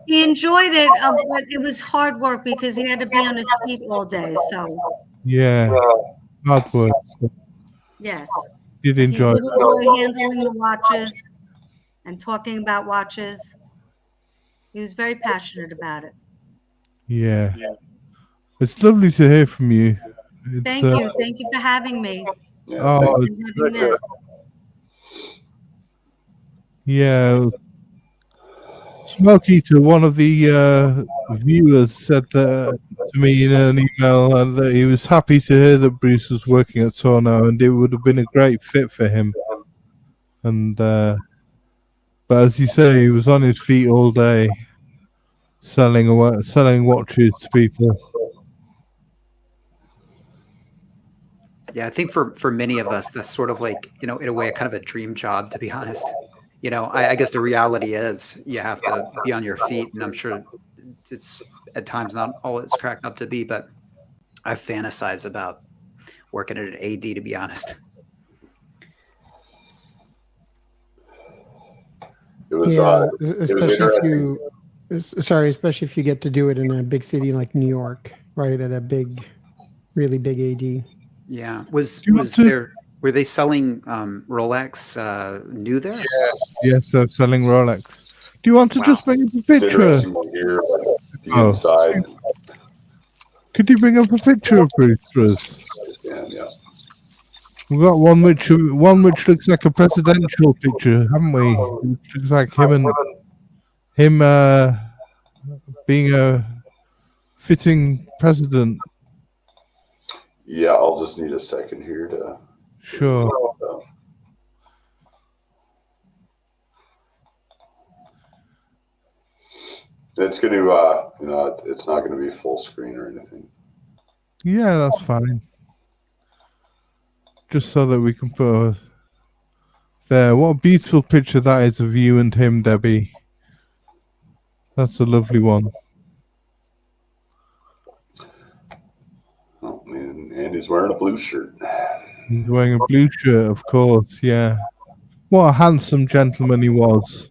He enjoyed it, but it was hard work because he had to be on his feet all day. So Yeah, hard work. yes, Did he enjoy did that. enjoy handling the watches and talking about watches. He was very passionate about it. Yeah. It's lovely to hear from you. It's, Thank you. Thank you for having me. Oh, And having this. yeah. Smoky, to one of the viewers, said that to me in an email that he was happy to hear that Bruce was working at Torno, and it would have been a great fit for him. And but as you say, he was on his feet all day, selling watches to people. Yeah, I think for many of us, that's sort of like, in a way, a kind of a dream job, to be honest. I guess the reality is you have to be on your feet, and I'm sure it's at times not all it's cracked up to be, but I fantasize about working at an AD, to be honest. It was, especially if you get to do it in a big city like New York, right? At a really big AD. Yeah. Were they selling Rolex new there? Yes, they're selling Rolex. Do you want to just bring up a picture? Could you bring up a picture of Bruce for us? Yeah. We've got one which looks like a presidential picture, haven't we? Which looks like him being a fitting president. Yeah, I'll just need a second here to. Sure. It's going to, it's not going to be full screen or anything. Yeah, that's fine. Just so that we can put there. What a beautiful picture that is of you and him, Debbie. That's a lovely one. Oh, man. And he's wearing a blue shirt. He's wearing a blue shirt, of course, yeah. What a handsome gentleman he was.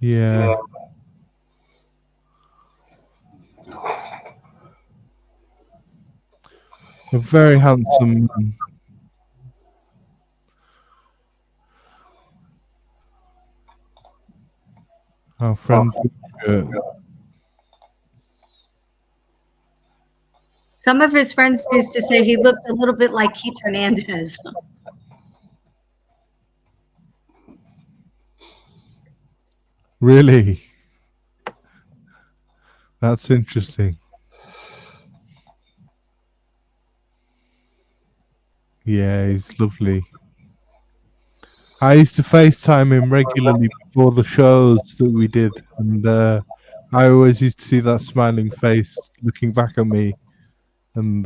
Yeah. A very handsome man. Our friend. Some of his friends used to say he looked a little bit like Keith Hernandez. Really? That's interesting. Yeah, he's lovely. I used to FaceTime him regularly before the shows that we did, and I always used to see that smiling face looking back at me. And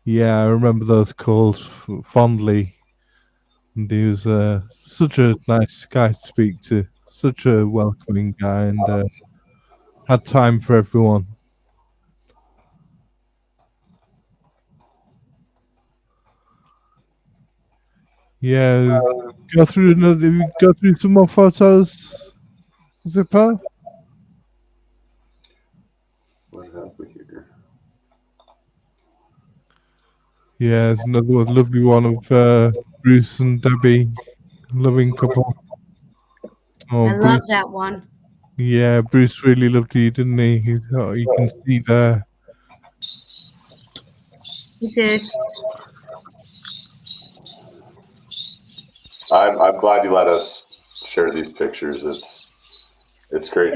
yeah, I remember those calls fondly. And he was such a nice guy to speak to, such a welcoming guy, and had time for everyone. Yeah, go through some more photos. Is it Pal? What have we here? Yeah, there's another lovely one of Bruce and Debbie, loving couple. Oh, I love that one. Yeah, Bruce really loved you, didn't he? You can see there. He did. I'm glad you let us share these pictures. It's great.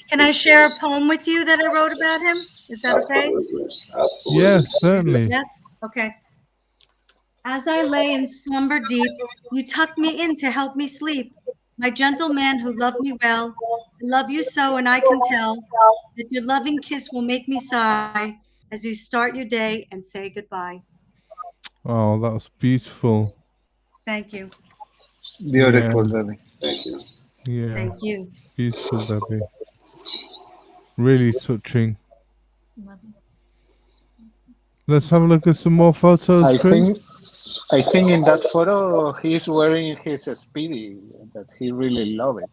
Can I share a poem with you that I wrote about him? Is that okay? Absolutely. Yes, certainly. Yes? Okay. As I lay in slumber deep, you tucked me in to help me sleep. My gentle man who loved me well, I love you so, and I can tell that your loving kiss will make me sigh as you start your day and say goodbye. Oh, that was beautiful. Thank you. Beautiful, Debbie. Thank you. Yeah. Thank you. Beautiful, Debbie. Really touching. Let's have a look at some more photos, Chris. I think in that photo he's wearing his Speedy that he really loved it.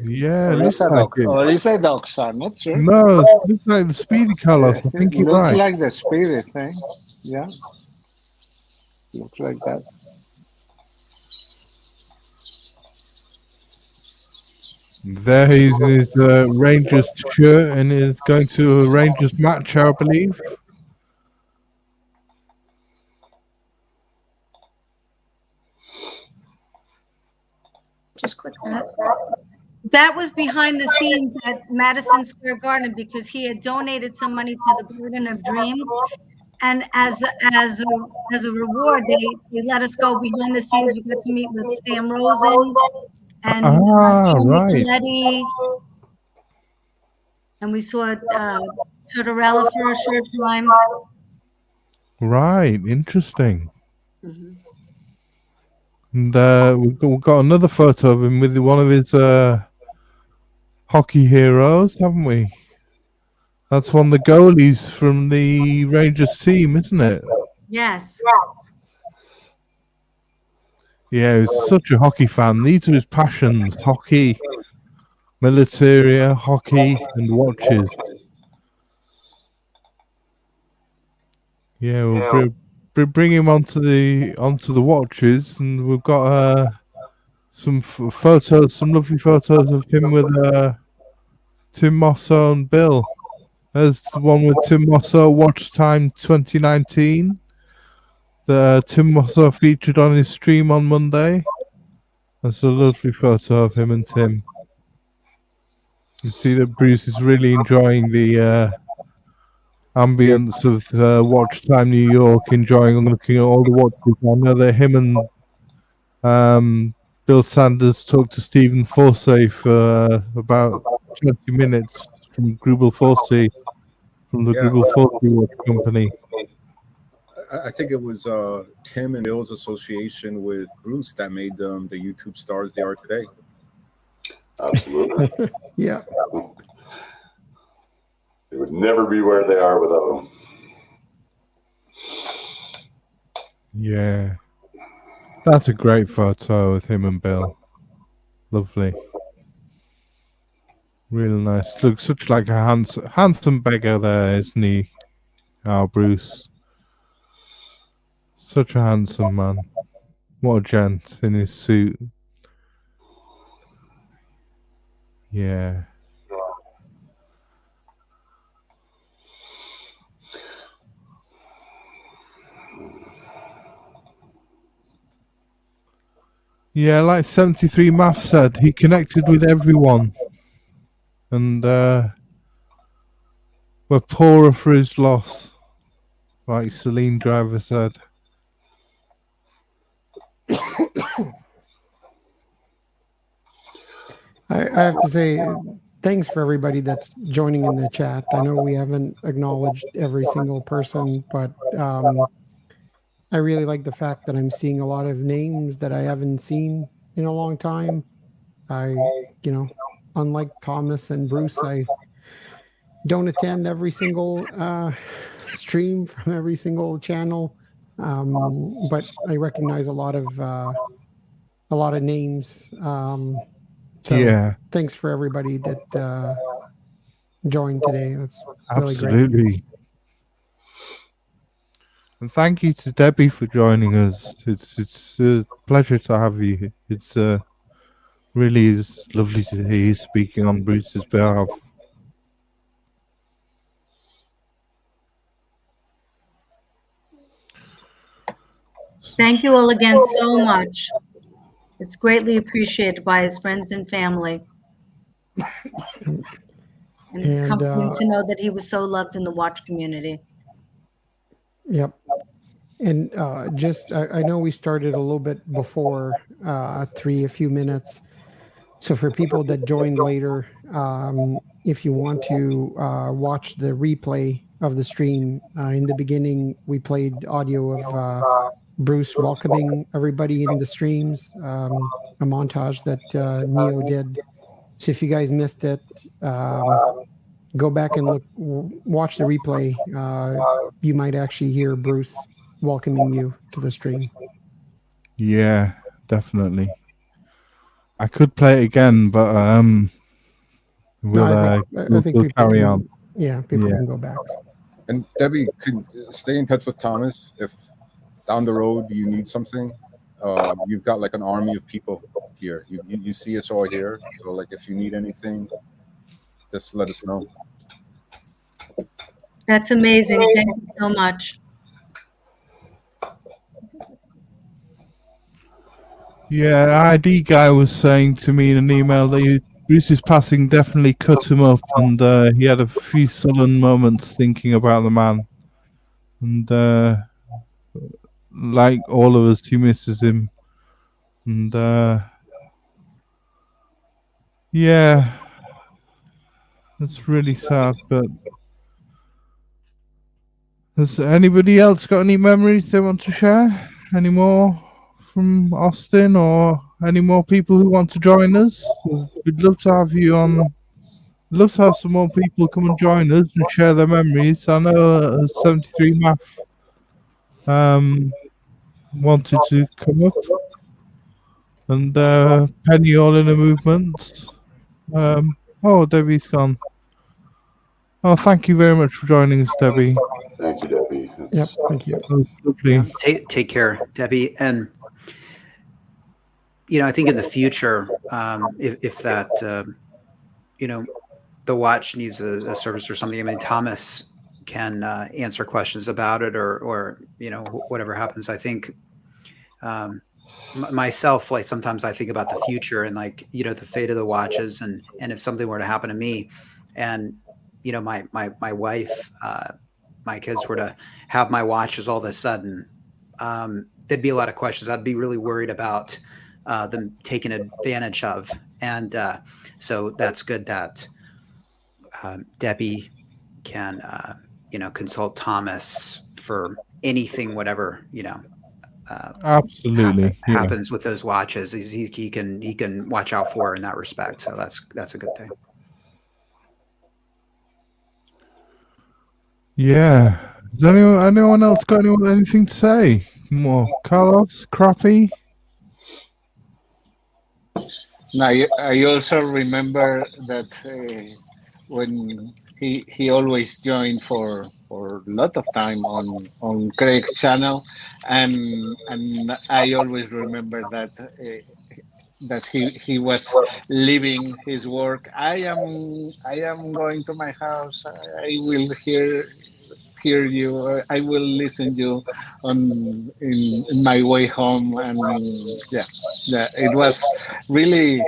Yeah, or looks is a like dog, it. or is a dog, son? Not sure. No, it looks like the Speedy colors. Yes, I think it you're looks right. like the Speedy thing. Yeah, looks like that. There he's in his Rangers shirt and is going to a Rangers match, I believe. Just click that. That was behind the scenes at Madison Square Garden because he had donated some money to the Garden of Dreams. And as a reward, they let us go behind the scenes. We got to meet with Sam Rosen and Joe right. Micheletti. And we saw Tortorella for a short time. Right, interesting. Mm-hmm. And we've got another photo of him with one of his hockey heroes, haven't we? That's one of the goalies from the Rangers team, isn't it? Yes. Yeah, he's such a hockey fan. These are his passions: hockey, militaria, hockey, and watches. Yeah, we'll bring him onto the watches, and we've got some photos, some lovely photos of him with Tim Mosso and Bill. There's the one with Tim Mosso, Watch Time 2019. The Tim Mosso featured on his stream on Monday. That's a lovely photo of him and Tim. You see that Bruce is really enjoying the ambience of Watch Time New York, enjoying and looking at all the watches. I know that him and Bill Sanders talked to Stephen Forsey for about 20 minutes from Grubel Forsey, from the Grubel Forsey Watch Company. I think it was Tim and Bill's association with Bruce that made them the YouTube stars they are today. Absolutely. Yeah. They would never be where they are without them. Yeah. That's a great photo with him and Bill. Lovely. Real nice. Looks such like a handsome beggar there, isn't he? Our Bruce. Such a handsome man. What a gent in his suit. Yeah. Yeah, like 73 Math said, he connected with everyone. And we're poorer for his loss, like Celine Driver said. I have to say, thanks for everybody that's joining in the chat. I know we haven't acknowledged every single person, but I really like the fact that I'm seeing a lot of names that I haven't seen in a long time. Unlike Thomas and Bruce, I don't attend every single stream from every single channel, but I recognize a lot of names. So yeah, thanks for everybody that joined today. That's really absolutely great. And thank you to Debbie for joining us. It's a pleasure to have you. It's really is lovely to hear you speaking on Bruce's behalf. Thank you all again so much. It's greatly appreciated by his friends and family. And it's comforting to know that he was so loved in the watch community. Yep. And I know we started a little bit before a few minutes. So for people that joined later, if you want to watch the replay of the stream, in the beginning, we played audio of Bruce welcoming everybody in the streams, a montage that Neo did. So if you guys missed it, go back and watch the replay. You might actually hear Bruce welcoming you to the stream. Yeah, definitely. I could play it again, but we'll carry on. Yeah, people can go back. And Debbie, could stay in touch with Thomas if down the road you need something. You've got like an army of people here. You see us all here. So like if you need anything, just let us know. That's amazing. Thank you so much. Yeah, ID guy was saying to me in an email that Bruce's passing definitely cut him up, and he had a few sullen moments thinking about the man. And like all of us, he misses him. And yeah, it's really sad. But has anybody else got any memories they want to share? Any more from Austin, or any more people who want to join us? We'd love to have you on. Love to have some more people come and join us and share their memories. I know 73 Math wanted to come up, and Penny all in a movement. Oh, Debbie's gone. Oh, thank you very much for joining us, Debbie. Thank you, Debbie. Yep, thank you. That was lovely. Take care, Debbie. And I think in the future, if that the watch needs a service or something, I mean, Thomas can answer questions about it, or whatever happens. I think myself, like, sometimes I think about the future and, like, the fate of the watches, and if something were to happen to me, and my wife, my kids were to have my watches all of a sudden, there'd be a lot of questions. I'd be really worried about them taken advantage of, and so that's good that Debbie can consult Thomas for anything, whatever absolutely happens with those watches. He can watch out for in that respect. So that's a good thing. Yeah. Does anyone else got anything to say? More, Carlos, Crappy? Now, I also remember that when he always joined for a lot of time on Craig's channel, and I always remember that he was leaving his work. I am going to my house. I will hear you. I will listen you in my way home. And yeah, it was really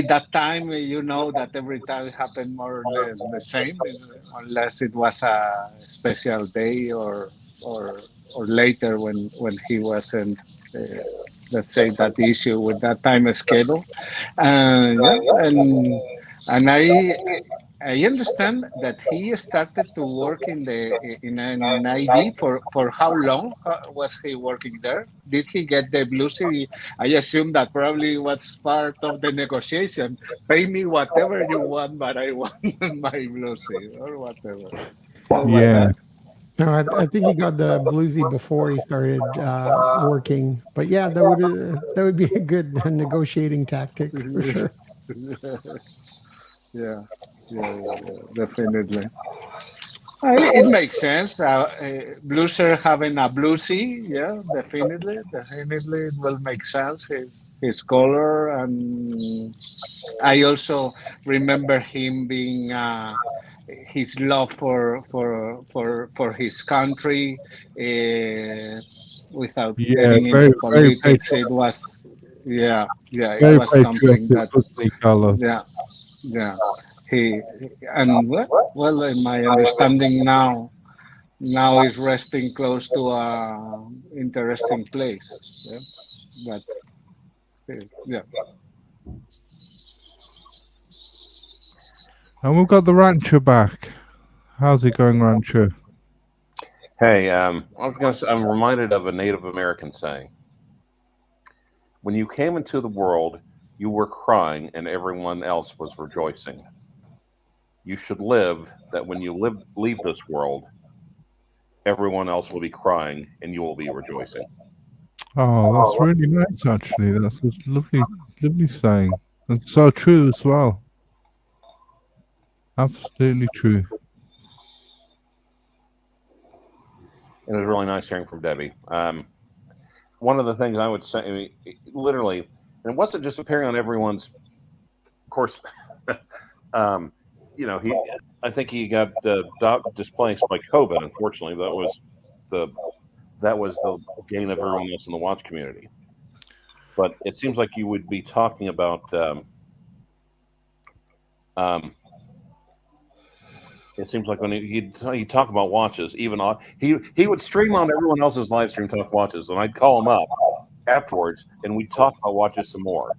that time. That every time happened more or less the same, unless it was a special day or later when he wasn't. Let's say that issue with that time schedule, and I understand that he started to work in an ID for how long was he working there? Did he get the Bluesy? I assume that probably was part of the negotiation. Pay me whatever you want, but I want my Bluesy or whatever. How was that? No, I think he got the Bluesy before he started working. But yeah, that would be a good negotiating tactic for sure. Yeah, definitely. It makes sense. Blueshirt having a Bluesy, yeah, definitely, it will make sense. His color, and I also remember him being his love for his country, without getting into politics. It was, it was something that, he, and well, in my understanding now is resting close to a interesting place. Yeah, but yeah. And we've got the Rancher back. How's it going, Rancher? Hey, I was going to say, I'm reminded of a Native American saying. When you came into the world, you were crying and everyone else was rejoicing. You should live that when you leave this world, everyone else will be crying and you will be rejoicing. Oh, that's really nice, actually. That's a lovely saying. It's so true as well. Absolutely true. It was really nice hearing from Debbie. One of the things I would say, I mean, literally, and it wasn't just appearing on everyone's, of course, I think he got displaced by COVID. Unfortunately, that was the gain of everyone else in the watch community. but it seems like you would be talking about. It seems like when he'd talk about watches, even on he would stream on everyone else's live stream, talk watches, and I'd call him up afterwards, and we'd talk about watches some more.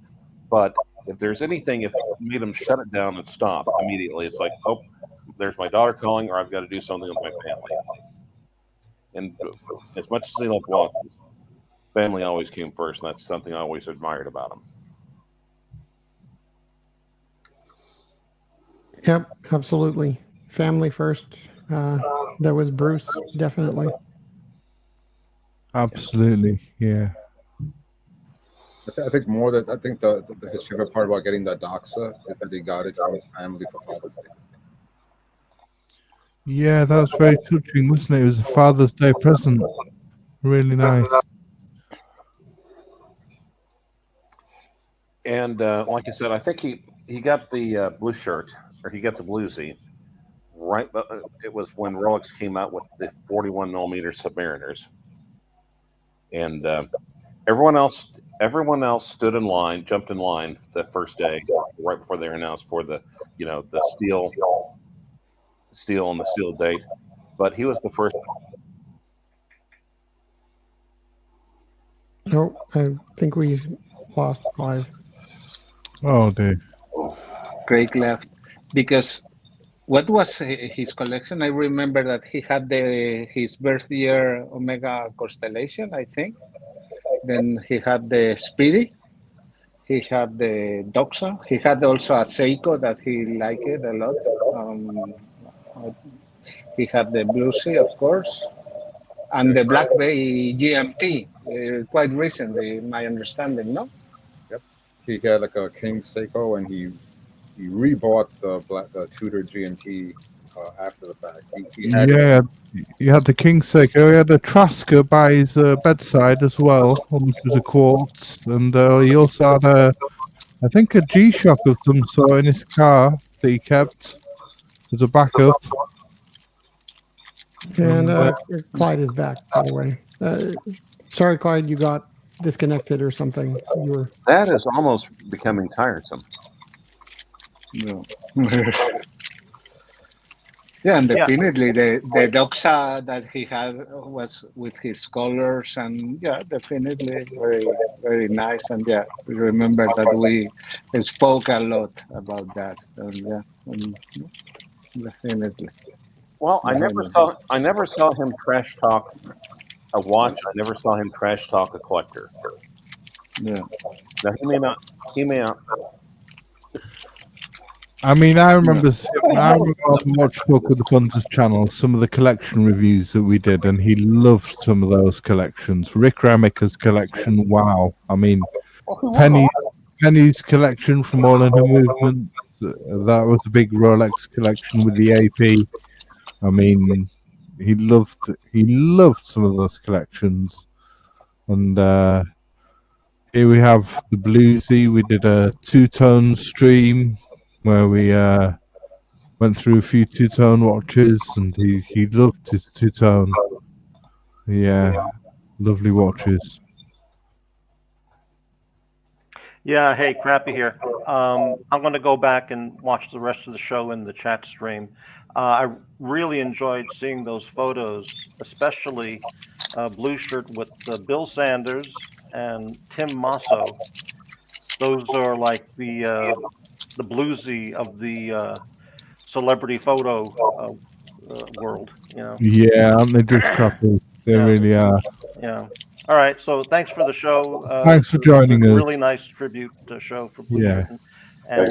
But if there's anything, if you made him shut it down and stop immediately, it's like, oh, there's my daughter calling, or I've got to do something with my family. And as much as they love watches, family always came first, and that's something I always admired about him. Yep, absolutely. Family first. There was Bruce, definitely. Absolutely, yeah. I think his favorite part about getting that doxa is that he got it from his family for Father's Day. Yeah, that was very touching, wasn't it? It was a Father's Day present. Really nice. And like I said, I think he got the blue shirt, or he got the bluesy. Right, it was when Rolex came out with the 41 millimeter Submariners, and everyone else stood in line, jumped in line the first day, right before they were announced for the steel and the steel date. But he was the first. No, I think we lost Clive. Oh, dear. Craig left because. What was his collection? I remember that he had his birth year Omega Constellation, I think. Then he had the Speedy. He had the Doxa. He had also a Seiko that he liked a lot. He had the Bluesy, of course, and the Black Bay GMT, quite recently, my understanding, no? Yep. He had like a King Seiko, and he rebought the Tudor GMT after the fact. He had the King Seiko. He had a Trasker by his bedside as well, which was a quartz, and he also had I think a G-Shock of some sort in his car that he kept as a backup. And Clyde is back, by the way. Sorry, Clyde, you got disconnected or something. That is almost becoming tiresome. No. Yeah, and definitely the Doxa that he had was with his colors, and yeah, definitely very, very nice. And yeah, we remember that we spoke a lot about that. Yeah, definitely. Well, I never saw him trash talk a watch. I never saw him trash talk a collector. Yeah. Now he may not. I mean, I remember on Watch Talk with the Punters channel some of the collection reviews that we did, and he loved some of those collections. Rick Remica's collection, wow. I mean, Penny's collection from All in Her Movement, that was a big Rolex collection with the AP. I mean, he loved some of those collections. And here we have the Bluesy. We did a two-tone stream where we went through a few two-tone watches, and he loved his two-tone. Yeah, lovely watches. Yeah, hey, Crappy here. I'm going to go back and watch the rest of the show in the chat stream. I really enjoyed seeing those photos, especially Blueshirt with Bill Sanders and Tim Masso. Those are like the bluesy of the celebrity photo world, you know. Yeah, aren't they just crappy? They really are. Yeah. All right. So thanks for the show. Thanks for joining us. Really nice tribute show for Blueshirt. Yeah. And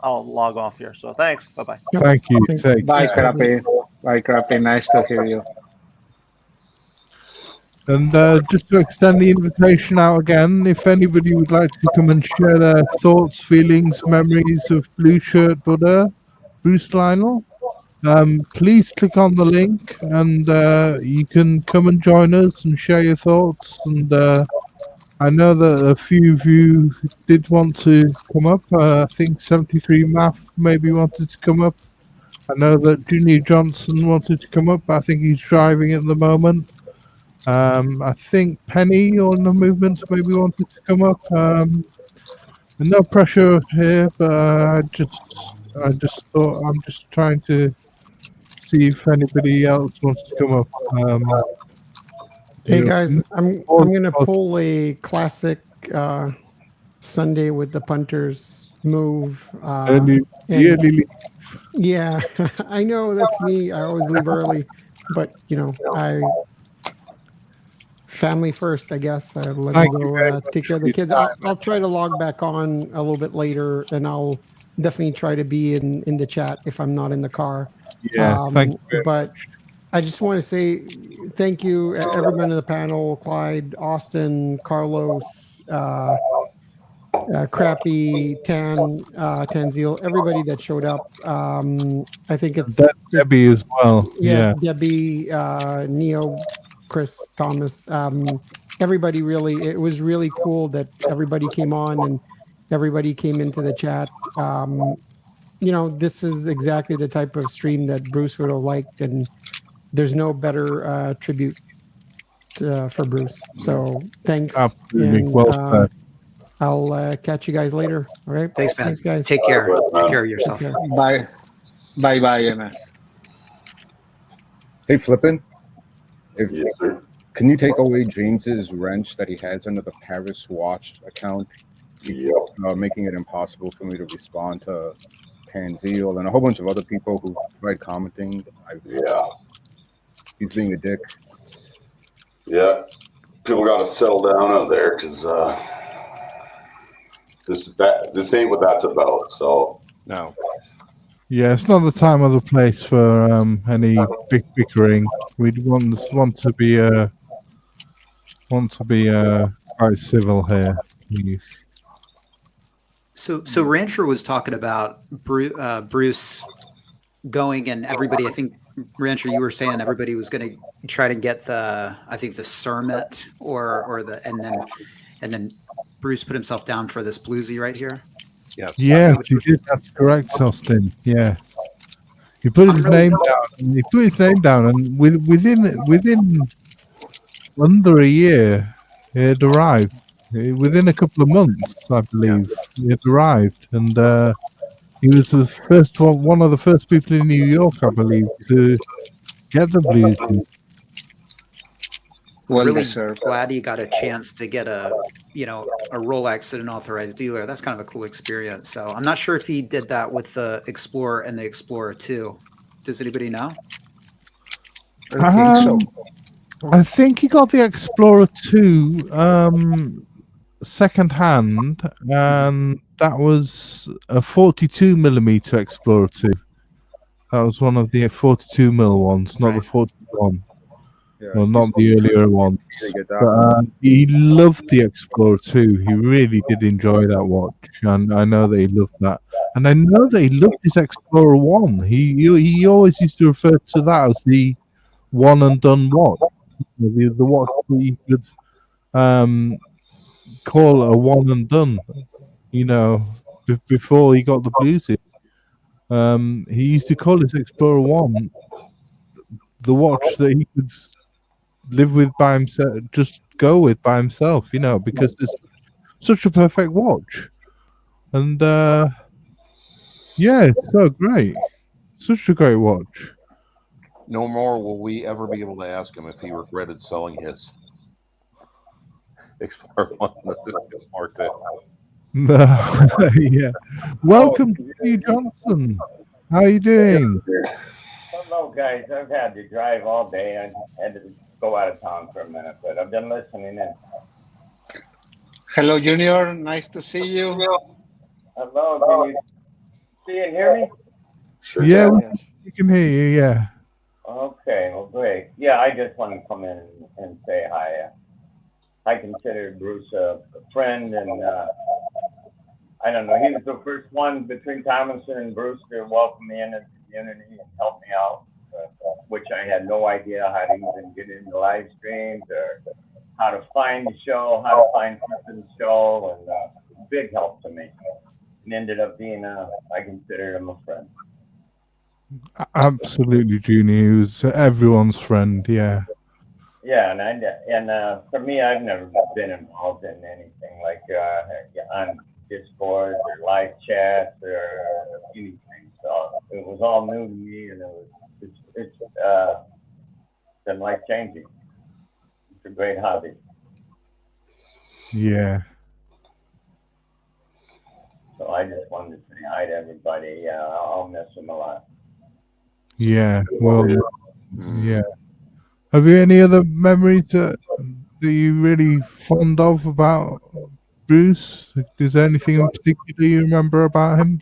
I'll log off here. So thanks. Bye bye. Thank you. Bye, Crappy. Bye, Crappy. Nice to hear you. And just to extend the invitation out again, if anybody would like to come and share their thoughts, feelings, memories of Blueshirt Buddah, Bruce Lionel, please click on the link and you can come and join us and share your thoughts. And I know that a few of you did want to come up. I think 73 Math maybe wanted to come up. I know that Junior Johnson wanted to come up. I think he's driving at the moment. I think Penny on the movements maybe wanted to come up. No pressure here, but I just thought I'm just trying to see if anybody else wants to come up. Hey you know, guys, I'm gonna pull a classic Sunday with the punters move. Early, and yeah, I know that's me. I always leave early, but you know, I family first, I guess. I let them Thank you very go much take care of for the your kids. time. I'll try to log back on a little bit later, and I'll definitely try to be in the chat if I'm not in the car. Yeah, thank you very But I just want to say thank you, everyone in the panel: Clyde, Austin, Carlos, Crappy, Tanzil, everybody that showed up. I think it's Debbie as well. yeah, Yeah. Debbie, Neo, Chris, Thomas, everybody really, it was really cool that everybody came on and everybody came into the chat. You know, this is exactly the type of stream that Bruce would have liked, and there's no better tribute for Bruce. So thanks. Absolutely. And Well said. I'll catch you guys later. All right. Thanks, man. Thanks, guys. Take care. Take care of yourself. Take care. Bye, MS. Hey, Flippin', can you take away James's wrench that he has under the Paris Watch account? Making it impossible for me to respond to Tanzil and a whole bunch of other people who tried commenting. He's being a dick. Yeah, people got to settle down out there because this ain't what that's about. So no. Yeah, it's not the time or the place for any big bickering. We want to be quite civil here, please. So Rancher was talking about Bruce going, and everybody. I think Rancher, you were saying everybody was going to try to get the Sermit or the and then Bruce put himself down for this bluesy right here. Yes, he did. That's correct, Austin. Yeah, he put his name down. He put his name down, and within under a year, he had arrived. Within a couple of months, I believe, he had arrived, and he was the first one of the first people in New York, I believe, to get the blues. Well, really glad he got a chance to get a Rolex at an authorized dealer. That's kind of a cool experience. So I'm not sure if he did that with the Explorer and the Explorer 2. Does anybody know? I think so. I think he got the Explorer 2 second hand, and that was a 42mm Explorer 2. That was one of the 42mm ones, not the 41. Well, not the earlier ones. But, he loved the Explorer 2. He really did enjoy that watch, and I know that he loved that. And I know that he loved his Explorer 1. He always used to refer to that as the one and done watch. The watch that you could call a one and done. You know, before he got the bluesy. He used to call his Explorer 1 the watch that he could live with by himself, just go with by himself, you know, because it's such a perfect watch. And yeah, it's so great. Such a great watch. No more will we ever be able to ask him if he regretted selling his Explorer 1 or 2. No, yeah. Welcome to you, Johnson. How are you doing? Hello, guys. I've had to drive all day. I had to go out of town for a minute, but I've been listening in. Hello, Junior. Nice to see you. Hello. Can you see and hear me? Sure. Yeah, we can hear you. Yeah. Okay. Well, great. Yeah, I just want to come in and say hi. I consider Bruce a friend, and I don't know. He was the first one between Thomas and Bruce to welcome me into the community and help me out, which I had no idea how to even get into live streams or how to find the show, how to find the show, and big help to me. And ended up being I consider him a friend. Absolutely, Junior. He was everyone's friend. Yeah. Yeah, and for me, I've never been involved in anything like on Discord or live chat or anything. So it was all new to me, and it's been life changing. It's a great hobby. Yeah. So I just wanted to say hi to everybody. I'll miss them a lot. Yeah. Well. Yeah. Have you any other memories that you really fond of about Bruce? Is there anything in particular you remember about him?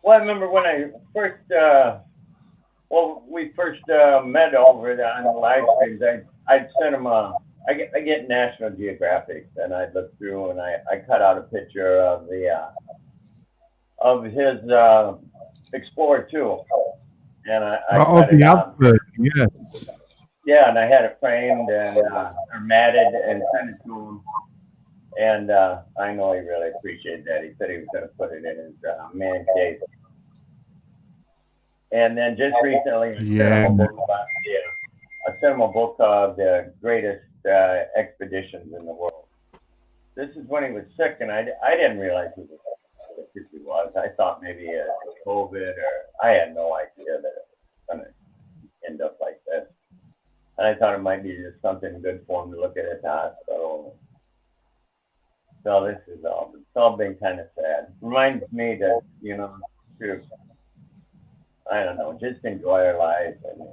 Well, I remember when I first, we first met over on the live streams. I'd send him I get National Geographic, and I'd look through and I cut out a picture of his Explorer 2, and I cut the it out. advert, yes. Yeah, and I had it framed and or matted and sent it to him. And I know he really appreciated that. He said he was going to put it in his man cave. And then just recently, I sent him a book of the greatest expeditions in the world. This is when he was sick, and I didn't realize he was sick as he was. I thought maybe it was COVID, or I had no idea that it was going to end up like this. And I thought it might be just something good for him to look at the hospital. So this is it's all been kind of sad. Reminds me that, to, I don't know, just enjoy our lives and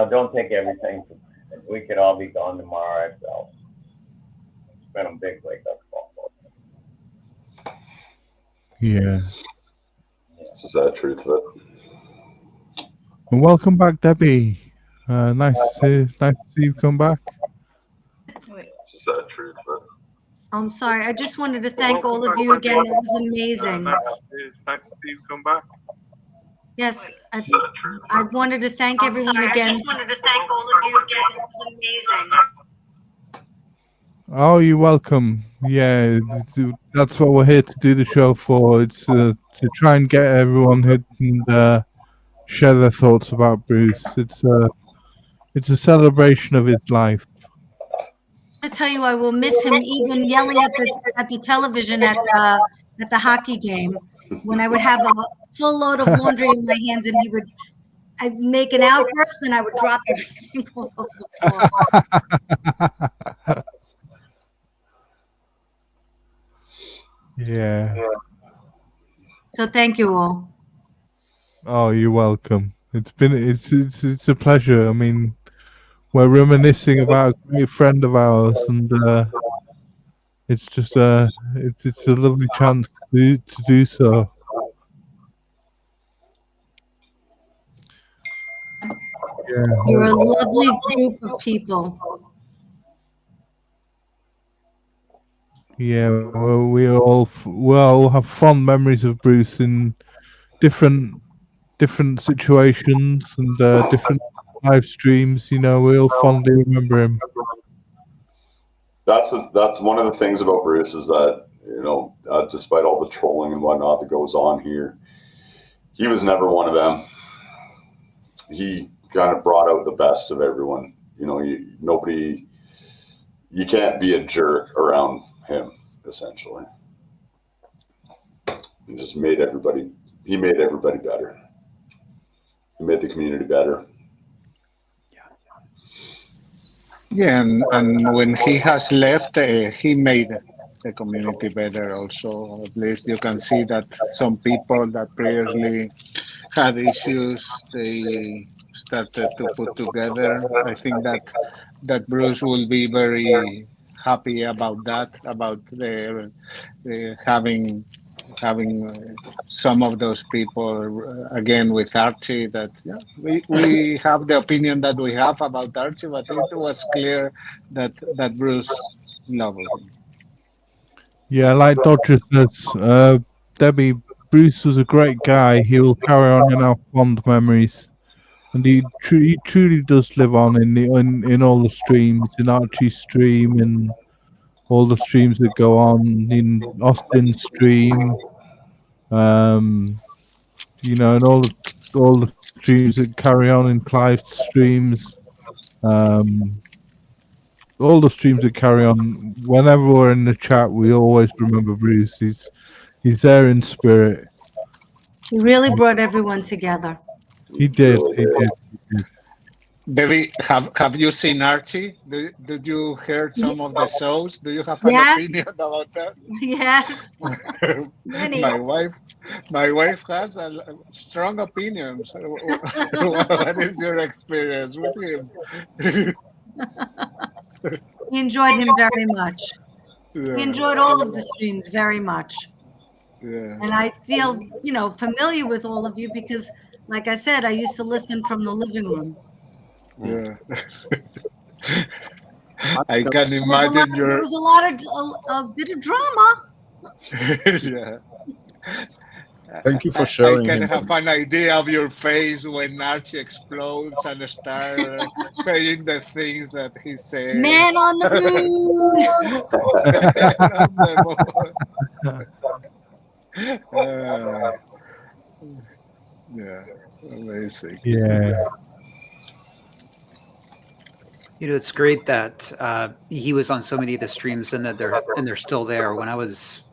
don't take everything for granted. We could all be gone tomorrow ourselves. It's been a big wake up call. Yeah. This is the truth of it. And welcome back, Debbie. Nice to see you come back. Wait. This is the truth of it. I'm sorry. I just wanted to thank all of you again. It was amazing. Nice to see you come back. Yes, I wanted to thank everyone again. I just wanted to thank all of you again. It was amazing. Oh, you're welcome. Yeah, that's what we're here to do the show for. It's to try and get everyone who can share their thoughts about Bruce. It's a celebration of his life. I tell you, I will miss him even yelling at the television at the hockey game when I would have a full load of laundry in my hands and I'd make an outburst and I would drop everything all over the floor. Yeah. So thank you all. Oh, you're welcome. It's a pleasure. I mean, we're reminiscing about a great friend of ours, and it's just it's a lovely chance to do so. Yeah. You're a lovely group of people. Yeah, well, we all have fond memories of Bruce in different situations and different live streams. We all fondly remember him. That's one of the things about Bruce is that despite all the trolling and whatnot that goes on here, he was never one of them. He kind of brought out the best of everyone. You can't be a jerk around him, essentially. He just made everybody better. He made the community better. Yeah, and when he has left, he made the community better also. At least you can see that some people that previously had issues, they started to put together. I think that Bruce will be very happy about that, about the having some of those people again with Archie. That we have the opinion that we have about Archie, but it was clear that Bruce loved him. Yeah, like Dodger says, Debbie, Bruce was a great guy. He will carry on in our fond memories, and he truly does live on in all the streams, in Archie's stream, and all the streams that go on in Austin's stream, and all the streams that carry on in Clive's streams. All the streams that carry on, whenever we're in the chat, we always remember Bruce. He's there in spirit. He really brought everyone together. He did. He did. Debbie, have you seen Archie? Did you hear some of the shows? Do you have an Yes. opinion about that? Yes. Many. My wife has strong opinions. What is your experience with him? He enjoyed him very much. Yeah. He enjoyed all of the streams very much. Yeah. And I feel, familiar with all of you because, like I said, I used to listen from the living room. Yeah. I can imagine There was a lot of a bit of drama. Yeah. Thank you for sharing. I can him. have an idea of your face when Archie explodes and start saying the things that he says. Man on the moon. Yeah, amazing. Yeah. It's great that he was on so many of the streams and that they're still there. When I was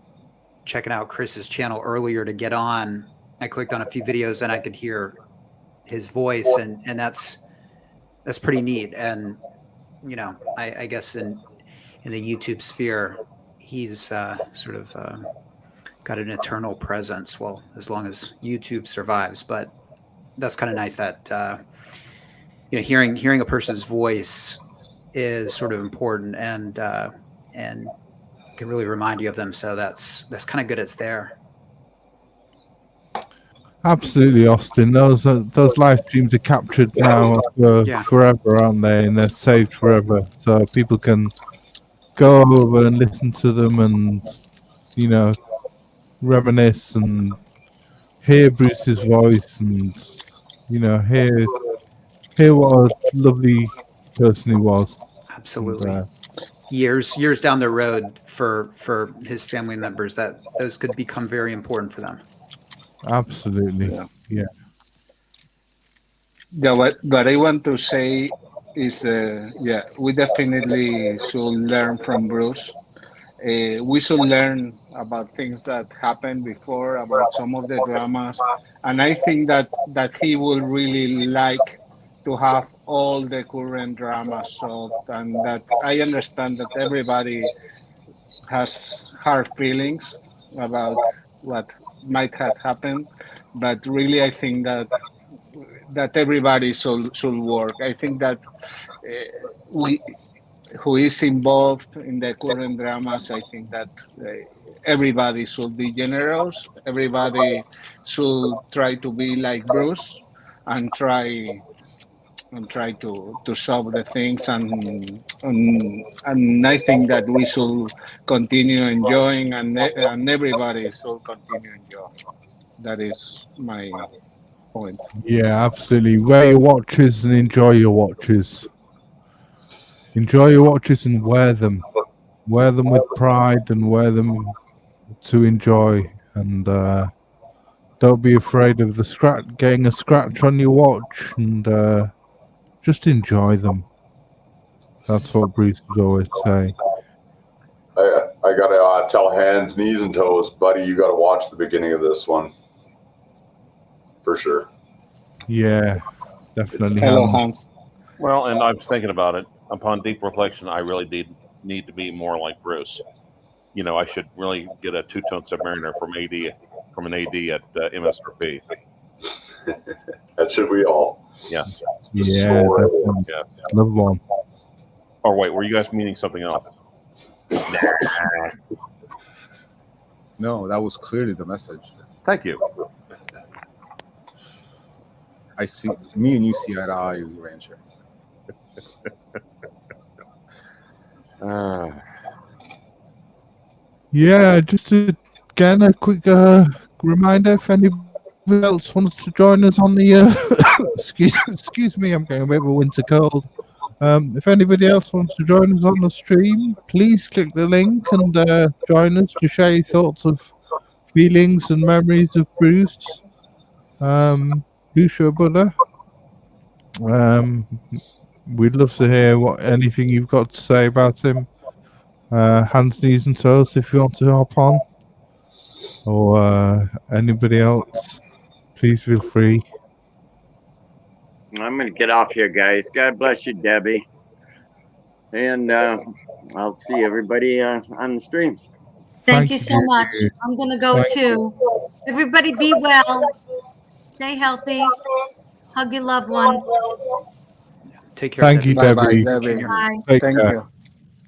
checking out Chris's channel earlier to get on, I clicked on a few videos and I could hear his voice, and that's pretty neat. And I guess in the YouTube sphere, he's sort of got an eternal presence. Well, as long as YouTube survives, but that's kind of nice that hearing a person's voice is sort of important and can really remind you of them. So that's kind of good. It's there. Absolutely, Austin. Those live streams are captured now for forever, aren't they? And they're saved forever, so people can go over and listen to them, and reminisce and hear Bruce's voice, and hear what a lovely person he was. Absolutely. And, years down the road for his family members, that those could become very important for them. Absolutely. Yeah. What I want to say is, we definitely should learn from Bruce. We should learn about things that happened before, about some of the dramas, and I think that he will really like to have all the current drama solved, and that I understand that everybody has hard feelings about what might have happened, but really I think that everybody should work. I think that who is involved in the current dramas, I think that everybody should be generous. Everybody should try to be like Bruce and try to solve the things, and I think that we should continue enjoying, and everybody should continue enjoying. That is my point. Yeah, absolutely. Wear your watches and enjoy your watches. Enjoy your watches and wear them. Wear them with pride and wear them to enjoy. And don't be afraid of getting a scratch on your watch, and just enjoy them. That's what Bruce would always say. I gotta tell hands, knees, and toes, buddy, you gotta watch the beginning of this one. For sure. Yeah, definitely. Hello, Hans. Well, and I was thinking about it. Upon deep reflection, I really need to be more like Bruce. I should really get a two-tone submariner from an AD at MSRP. That should we all. Yes. Yeah, definitely. Yeah. Love one. Or wait, were you guys meaning something else? No, that was clearly the message. Thank you. I see. Me and you see eye to eye, Rancher. Yeah, just again a quick reminder, if anybody else wants to join us on the excuse me, I'm getting a bit of a winter cold. If anybody else wants to join us on the stream, please click the link and join us to share your thoughts of feelings and memories of Bruce. Blueshirt Buddah. we'd love to hear anything you've got to say about him. Hands, knees, and toes, if you want to hop on, or anybody else, please feel free. I'm going to get off here, guys. God bless you, Debbie. And I'll see everybody on the streams. Thank you so much. I'm going to go too. Everybody be well. Stay healthy. Hug your loved ones. Take care. Thank you, Debbie. Bye, Debbie. Bye. Take Thank care. you.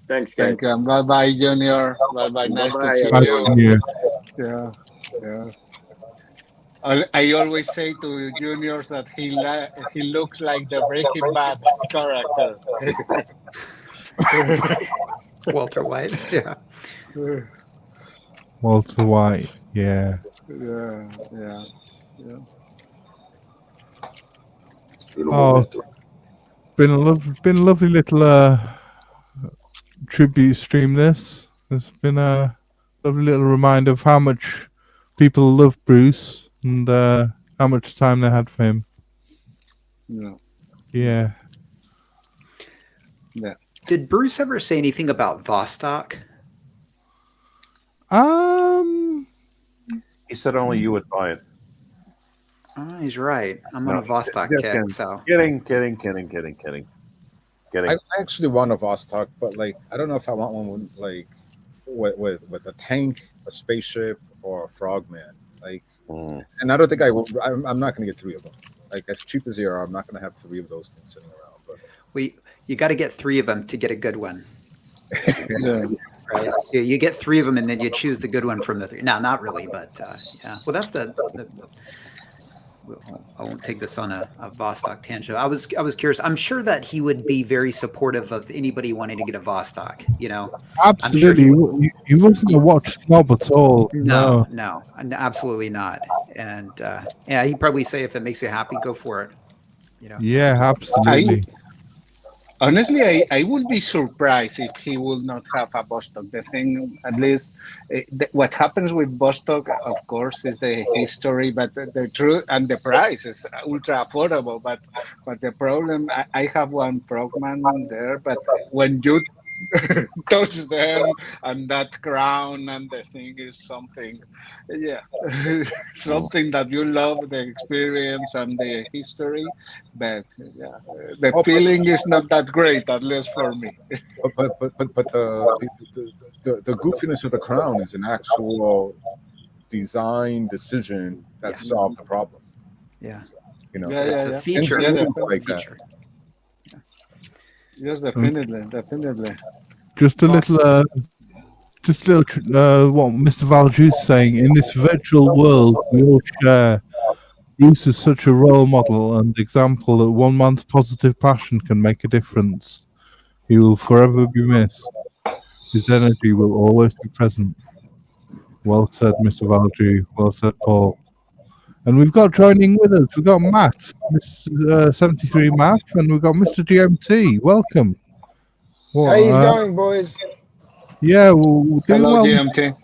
Thanks, guys. Thank you. Bye bye, Junior. Bye bye. Nice to Bye-bye, see everyone. you. Yeah. Yeah. I always say to juniors that he looks like the Breaking Bad character. Walter White. Yeah. Walter White. Yeah. Yeah. Yeah. Yeah. Oh, been a lovely little tribute stream. This. It's been a lovely little reminder of how much people love Bruce and how much time they had for him. Yeah. Yeah. Yeah. Did Bruce ever say anything about Vostok? He said only you would buy it. Oh, he's right. I'm on a Vostok just kick, kidding. so. Kidding. I actually want a Vostok, but like I don't know if I want one with a tank, a spaceship, or a frogman. Like, and I don't think I'm not going to get 3 of them. Like as cheap as they are, I'm not going to have 3 of those things sitting around. But You got to get 3 of them to get a good one. Yeah. Right? You get 3 of them, and then you choose the good one from the 3. No, not really, but yeah. Well, that's the I won't take this on a Vostok tangent. I was curious. I'm sure that he would be very supportive of anybody wanting to get a Vostok. You know, Absolutely. He wasn't a watch snob at all. No, absolutely not. And yeah, he'd probably say if it makes you happy, go for it. You know. Yeah, absolutely. Honestly, I would be surprised if he would not have a Vostok. The thing, at least, what happens with Vostok, of course, is the history, but the truth and the price is ultra affordable. But the problem, I have one frogman there, but when you touch them and that crown and the thing is something, yeah, something that you love, the experience and the history, but yeah, the feeling is not that great, at least for me. But the goofiness of the crown is an actual design decision that solved the problem. Yeah, you know, it's a feature. Like that. Yes, definitely. Just a little, what Mr. Valju is saying. In this virtual world, we all share. Bruce is such a role model and example that one man's positive passion can make a difference. He will forever be missed. His energy will always be present. Well said, Mr. Valju. Well said, Paul. And we've got joining with us, we've got Matt, Miss 73 Matt, and we've got Mr. GMT. Welcome. How you going, boys? Yeah, we're doing Hello, well. GMT.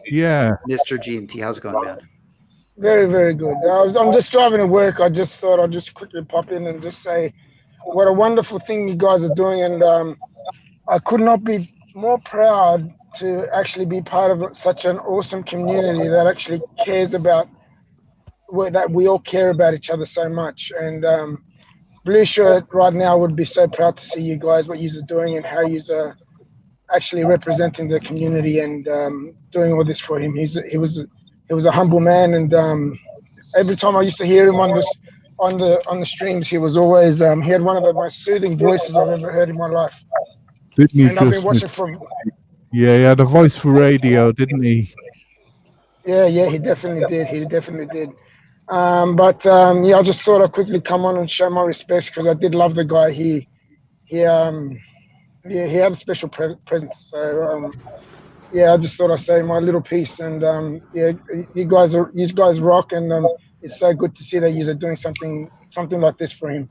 Yeah. Mr. GMT, how's it going, man? Very, very good. I'm just driving to work. I just thought I'd just quickly pop in and just say what a wonderful thing you guys are doing. And I could not be more proud to actually be part of such an awesome community that actually cares about that we all care about each other so much. And Blue Shirt right now would be so proud to see you guys, what you're doing and how you're actually representing the community and doing all this for him. He was a humble man, and every time I used to hear him on the streams, he was always he had one of the most soothing voices I've ever heard in my life. Didn't he and I've been watching from. Yeah, he had a voice for radio, didn't he? Yeah, he definitely did. I just thought I'd quickly come on and show my respects because I did love the guy. He had a special presence. So I just thought I'd say my little piece. And you guys rock, and it's so good to see that you're doing something like this for him.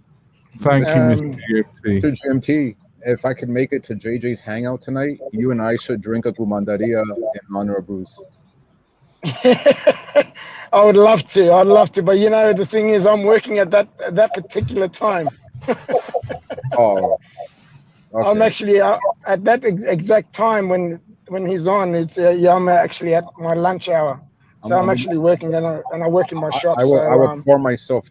Thank you, Mr. GMT. To GMT, if I could make it to JJ's hangout tonight, you and I should drink a gumandaria in honor of Bruce. I would love to. But the thing is, I'm working at that particular time. Oh, I'm okay. actually at that exact time when he's on. It's I'm actually at my lunch hour, so I'm actually working and I work in my shop. I would So pour myself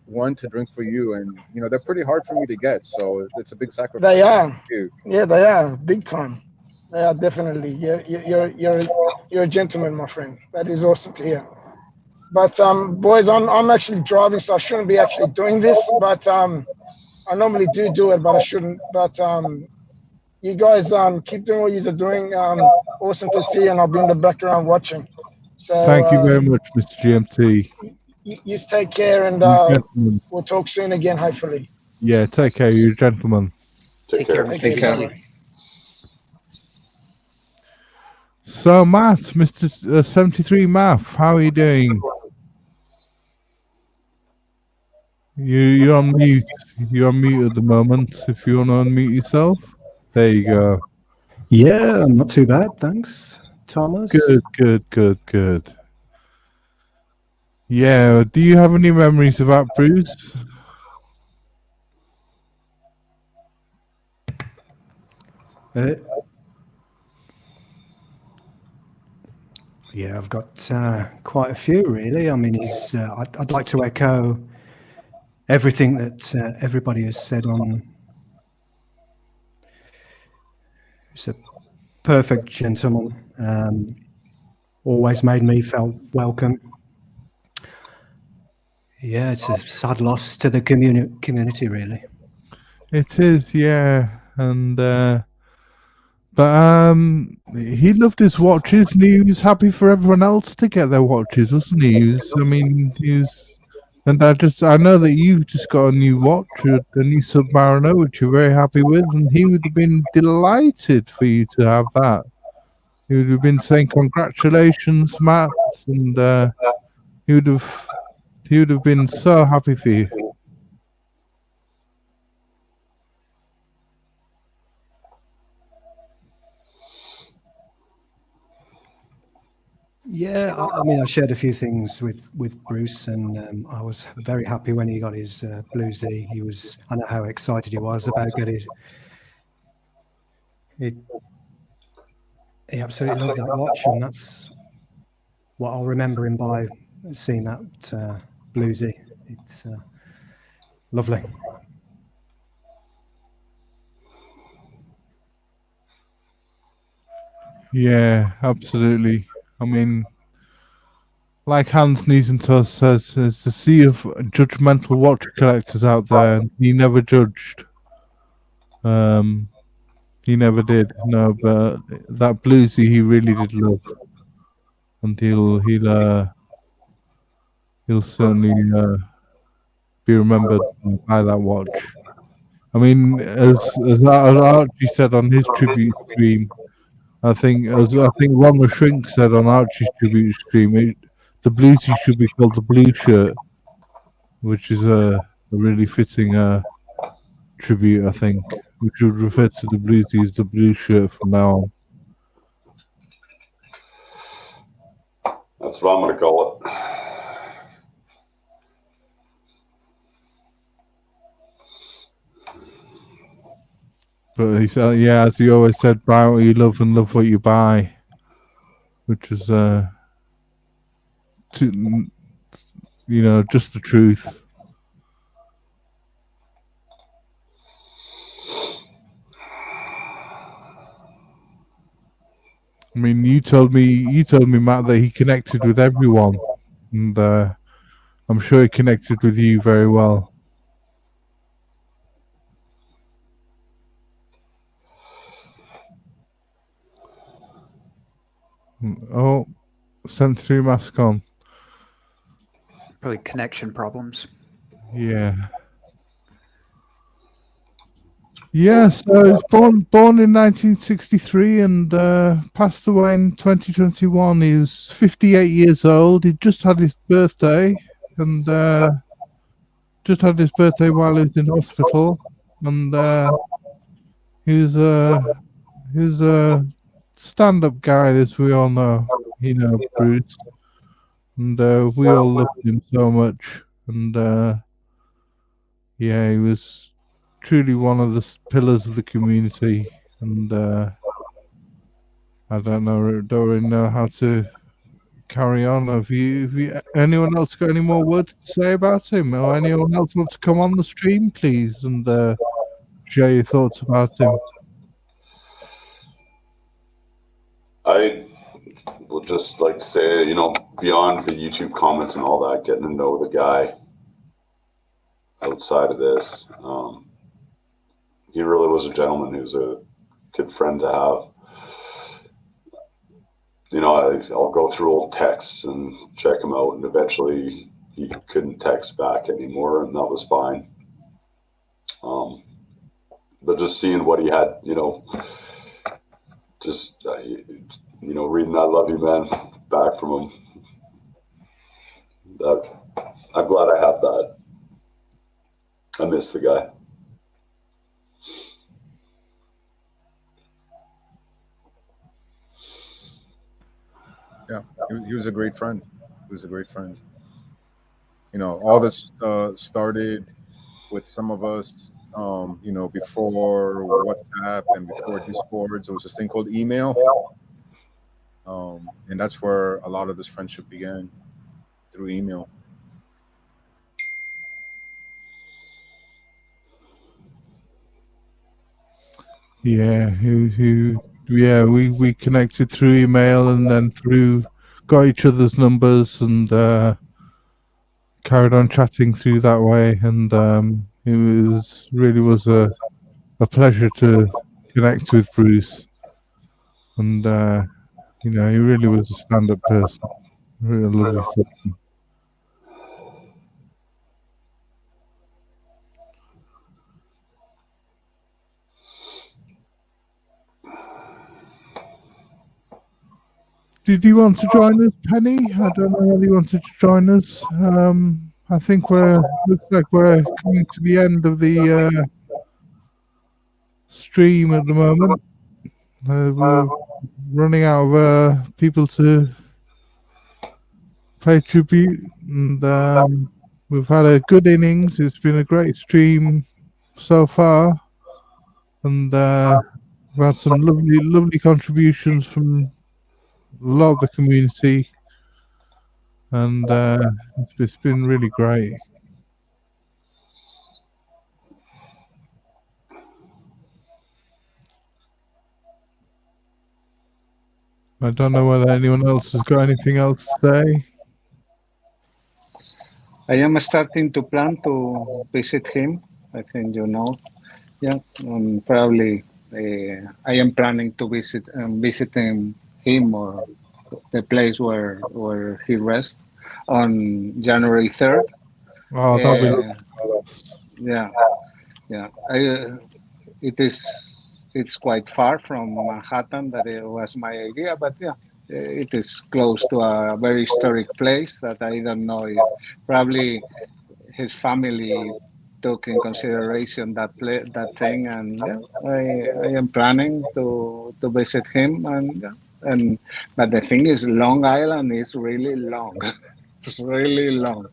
one to drink for you, and they're pretty hard for me to get, so it's a big sacrifice. they are, You. yeah, they are big time. They are definitely. You're a gentleman, my friend. That is awesome to hear. But boys, I'm actually driving, so I shouldn't be actually doing this. But I normally do it, but I shouldn't. But you guys keep doing what you're doing. Awesome to see, and I'll be in the background watching. So Thank you very much, Mr. GMT. You take care, and Gentlemen. we'll talk soon again, hopefully. Yeah, take care, you gentlemen. Take care. Take care. So, Matt, Mr. 73 Math, how are you doing? You're on mute. You're on mute at the moment. If you want to unmute yourself, there you go. Yeah, not too bad, thanks, Thomas. Good. Yeah, do you have any memories about Bruce? Yeah, I've got quite a few, really. I mean, I'd like to echo everything that everybody has said on. He's a perfect gentleman. Always made me feel welcome. Yeah, it's a sad loss to the community, really. It is, yeah, and but he loved his watches, and he was happy for everyone else to get their watches, wasn't he? He was, and I know that you've just got a new watch, a new Submariner, which you're very happy with, and he would have been delighted for you to have that. He would have been saying congratulations, Matt, and he would have been so happy for you. Yeah, I mean, I shared a few things with Bruce, and I was very happy when he got his Blue Z. I know how excited he was about getting it. He absolutely loved that watch, and that's what I'll remember him by, seeing that Blue Z. It's lovely. Yeah, absolutely. I mean, like Hans Niesentos says, there's a sea of judgmental watch collectors out there, and he never judged. He never did, no, but that Bluesy he really did love. And he'll certainly be remembered by that watch. I mean, as Archie said on his tribute stream, I think Ron the Shrink said on Archie's tribute stream, the Bluesy should be called the Blue Shirt, which is a really fitting tribute, I think. We should refer to the Bluesy as the Blue Shirt from now on. That's what I'm going to call it. But he said, yeah, as he always said, buy what you love and love what you buy, which is, just the truth. I mean, you told me, Matt, that he connected with everyone, and I'm sure he connected with you very well. Oh, 73 mask on. Probably connection problems. Yeah. Yeah, so he was born in 1963 and passed away in 2021. He was 58 years old. He just had his birthday, and while he was in hospital. And he was a stand-up guy, as we all know. Bruce. And we all loved him so much. And yeah, he was truly one of the pillars of the community, and I don't really know how to carry on. Have you anyone else got any more words to say about him, or anyone else want to come on the stream, please, and share your thoughts about him? I would just like to say, you know, beyond the YouTube comments and all that, getting to know the guy outside of this, he really was a gentleman. He was a good friend to have. You know, I'll go through old texts and check him out, and eventually he couldn't text back anymore, and that was fine. But just seeing what he had, you know, just you know, reading "I love you, man" back from him. I'm glad I have that. I miss the guy. Yeah, he was a great friend. He was a great friend. You know, all this started with some of us, you know, before WhatsApp and before Discords. There was this thing called email. And that's where a lot of this friendship began, through email. Yeah, we connected through email, and then got each other's numbers, and carried on chatting through that way. And it really was a pleasure to connect with Bruce. And you know, he really was a stand-up person, really lovely person. Did you want to join us, Penny? I don't know whether you wanted to join us. I think looks like we're coming to the end of the stream at the moment. We're running out of people to pay tribute, and we've had a good innings. It's been a great stream so far, and we've had some lovely contributions from a lot of the community, and it's been really great. I don't know whether anyone else has got anything else to say. I am starting to plan to visit him. I think you know. Yeah, probably I am planning to visiting him or the place where he rests on January 3rd. Oh, that'll be lovely. Yeah. It's quite far from Manhattan. That it was my idea, but yeah, it is close to a very historic place that I don't know if probably his family took in consideration that thing, and yeah, I am planning to visit him, and but the thing is, Long Island is really long. It's really long,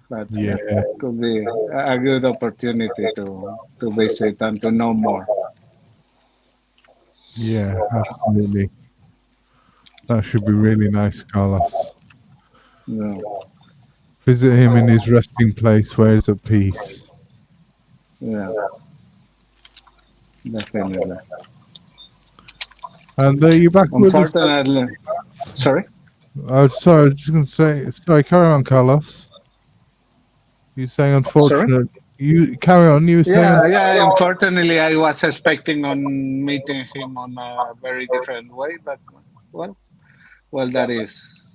but yeah, could be a good opportunity to visit and to know more. Yeah, absolutely. That should be really nice, Carlos. Yeah. Visit him in his resting place where he's at peace. Yeah, definitely. And you're back with us. Unfortunately, sorry? Sorry, I was just going to say, sorry, carry on, Carlos. You're saying unfortunate. You carry on. You were saying. Yeah. Unfortunately, I was expecting on meeting him on a very different way, but well, that is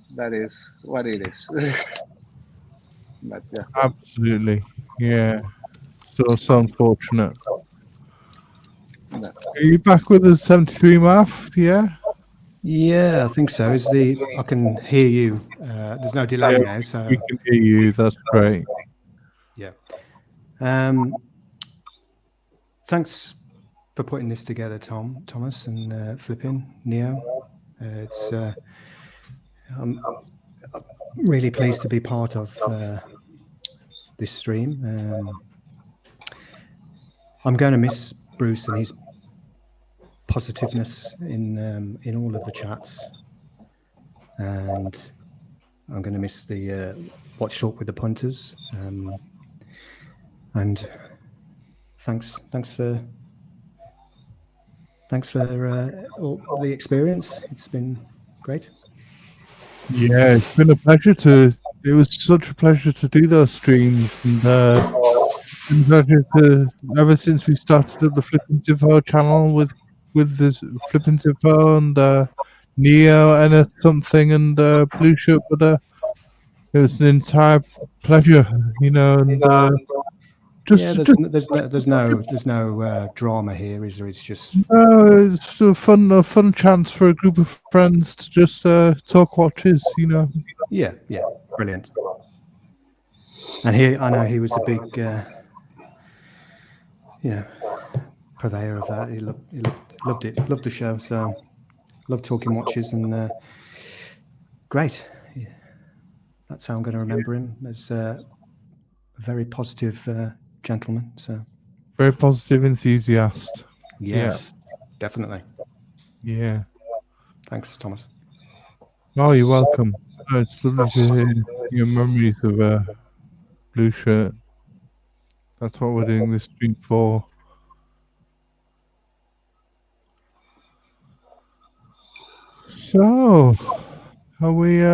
what it is. But yeah. Absolutely, yeah. So unfortunate. Yeah. Are you back with us, 73 Math? Yeah. Yeah, I think so. I can hear you. There's no delay now, so we can hear you. That's great. Yeah. Thanks for putting this together, Thomas, and flipping Neo. I'm really pleased to be part of this stream. I'm going to miss Bruce and his positiveness in all of the chats, and I'm going to miss the Watch Talk with the punters. And thanks for all the experience. It's been great. Yeah, it's been a pleasure it was such a pleasure to do those streams, and it's been a pleasure ever since we started up the Flippin' Info channel with the Flippin' Info and Neo and something and Blueshirt Buddah. It was an entire pleasure, and there's no drama here, is there? It's just it's a fun chance for a group of friends to just talk watches, Yeah, brilliant. And I know he was a big, purveyor of that. He loved it, loved the show. So loved talking watches, and great. Yeah. That's how I'm going to remember him, as a very positive gentleman. So very positive enthusiast. Yes, definitely. Yeah. Thanks, Thomas. Oh, you're welcome. It's lovely to hear your memories of Blue Shirt. That's what we're doing this stream for. So, are we?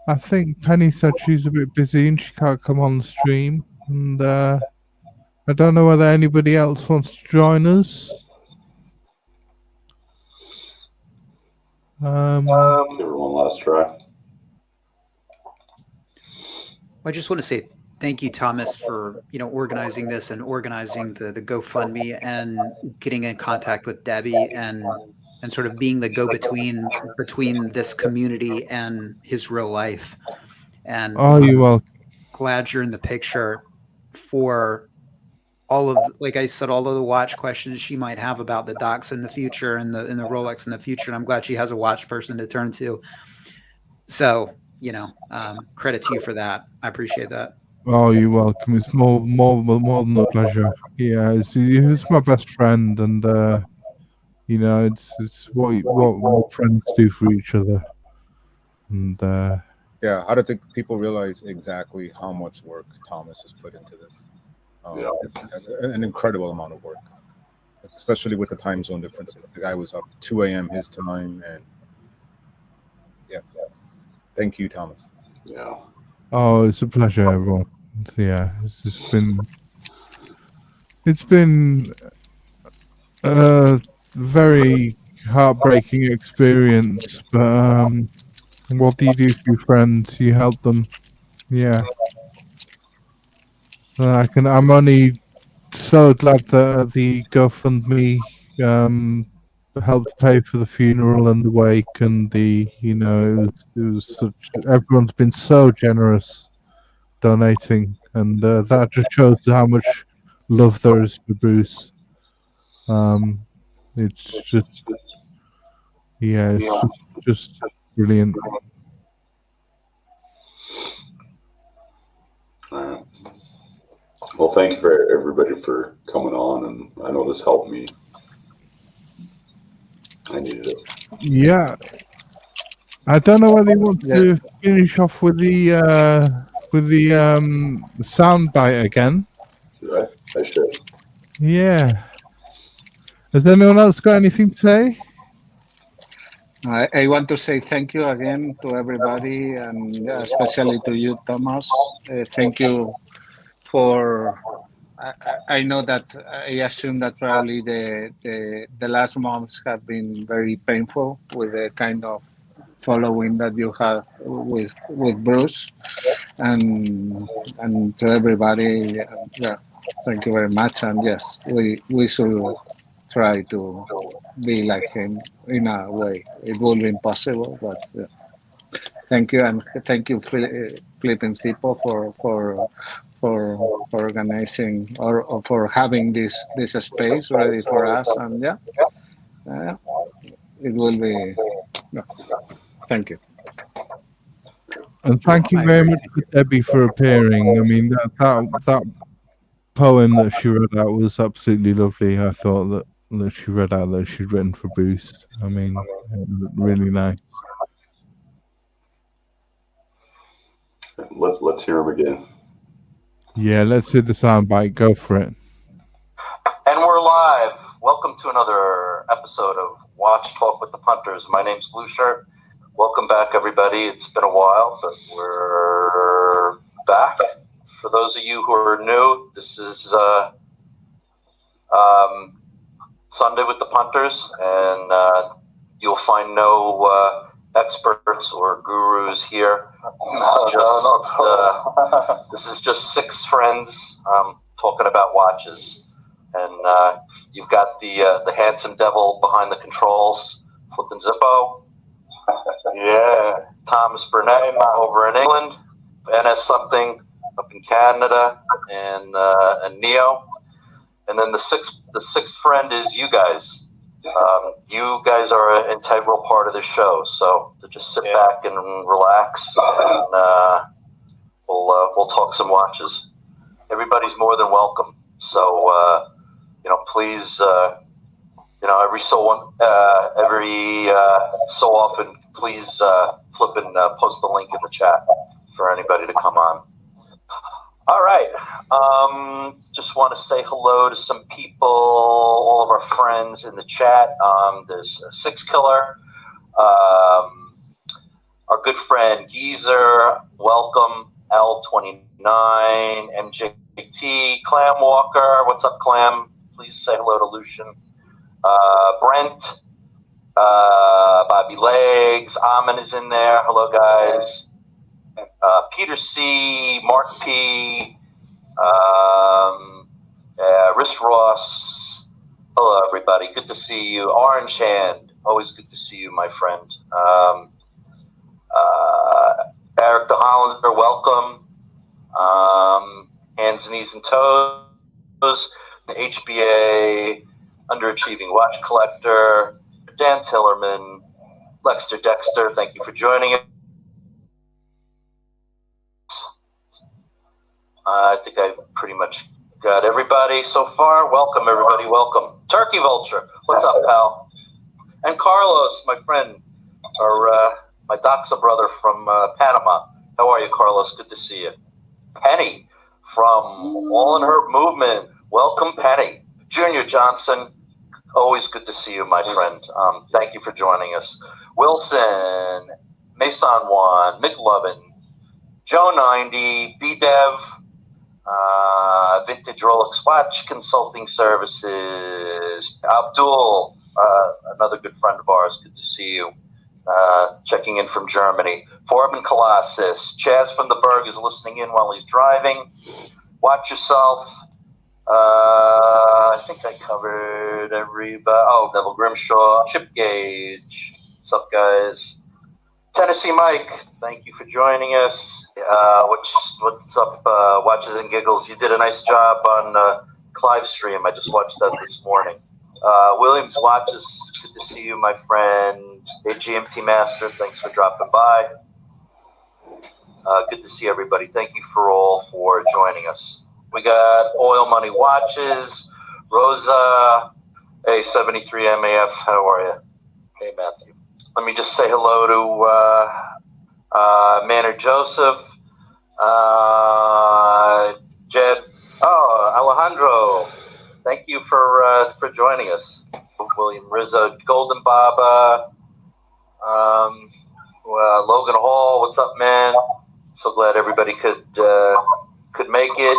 I think Penny said she's a bit busy and she can't come on the stream, and I don't know whether anybody else wants to join us. Give her one last try. I just want to say thank you, Thomas, for organizing this and organizing the GoFundMe and getting in contact with Debbie and sort of being the go-between between this community and his real life. And you're welcome. Glad you're in the picture for all of, like I said, all of the watch questions she might have about the Docs in the future and the Rolex in the future. And I'm glad she has a watch person to turn to. So, credit to you for that. I appreciate that. Oh, you're welcome. It's more than a pleasure. Yeah, he's my best friend, and it's what friends do for each other. And yeah, I don't think people realize exactly how much work Thomas has put into this. An incredible amount of work, especially with the time zone differences. The guy was up 2 a.m. his time, and thank you, Thomas. Yeah. Oh, it's a pleasure, everyone. Yeah, it's been a very heartbreaking experience, but what do you do for your friends? You help them. Yeah. I'm only so glad that the GoFundMe helped pay for the funeral and the wake, and it was such. Everyone's been so generous donating, and that just shows how much love there is for Bruce. It's just brilliant. Well, thank you for everybody for coming on, and I know this helped me. I needed it. Yeah, I don't know whether you want to finish off with the sound bite again. Should I? I should. Yeah. Has anyone else got anything to say? I want to say thank you again to everybody, and especially to you, Thomas. Thank you for. I know that I assume that probably the last months have been very painful with the kind of following that you have with Bruce, and to everybody. Thank you very much. And yes, we should try to be like him in a way. It will be impossible, but thank you, and thank you, Flippin' People, for organizing or for having this space ready for us. And it will be. Thank you. And thank you very much to Debbie for appearing. I mean, poem that she read out was absolutely lovely. I thought that she read out that she'd written for Bruce. I mean, it was really nice. Let's hear him again. Yeah, let's hear the soundbite. Go for it. And we're live. Welcome to another episode of Watch Talk with the Punters. My name's Blueshirt. Welcome back, everybody. It's been a while, but we're back. For those of you who are new, this is Sunday with the Punters, and you'll find no experts or gurus here. This is just six friends talking about watches. And you've got the handsome devil behind the controls, flipping Zippo. Yeah. Thomas Burnett over in England. NS something up in Canada, and Neo. And then the sixth friend is you guys. You guys are an integral part of the show, so just sit back and relax, and we'll talk some watches. Everybody's more than welcome. So please, every so often, please flip and post the link in the chat for anybody to come on. All right. Just want to say hello to some people, all of our friends in the chat. There's Six Killer, our good friend Geezer, welcome. L29, MJT, Clam Walker, what's up, Clam? Please say hello to Lucian. Brent, Bobby Legs, Amin is in there. Hello, guys. Peter C, Mark P, Riss Ross. Hello, everybody. Good to see you. Orange Hand, always good to see you, my friend. Eric de Hollander, welcome. Hands, Knees, and Toes. The HBA, Underachieving Watch Collector. Dan Tillerman. Lexter Dexter, thank you for joining us. I think I pretty much got everybody so far. Welcome, everybody. Welcome. Turkey Vulture. What's up, pal? And Carlos, my friend, or my Doxa brother from Panama. How are you, Carlos? Good to see you. Penny from All in Her Movement. Welcome, Penny. Junior Johnson. Always good to see you, my friend. Thank you for joining us. Wilson, Mason Juan, McLovin, Joe 90, B-Dev, Vintage Rolex Watch Consulting Services, Abdul, another good friend of ours. Good to see you. Checking in from Germany. Forbin Colossus. Chaz from the Berg is listening in while he's driving. Watch yourself. I think I covered everybody. Oh, Neville Grimshaw. Chip Gage. What's up, guys? Tennessee Mike, thank you for joining us. What's up, Watches and Giggles? You did a nice job on Clive stream. I just watched that this morning. Williams Watches, good to see you, my friend. AGMT Master, thanks for dropping by. Good to see everybody. Thank you for joining us. We got Oil Money Watches, Rosa, hey, 73 MAF, how are you? Hey, Matthew. Let me just say hello to Maynard Joseph, Jed, Alejandro. Thank you for joining us. William Rizzo, Golden Baba, Logan Hall. What's up, man? So glad everybody could make it.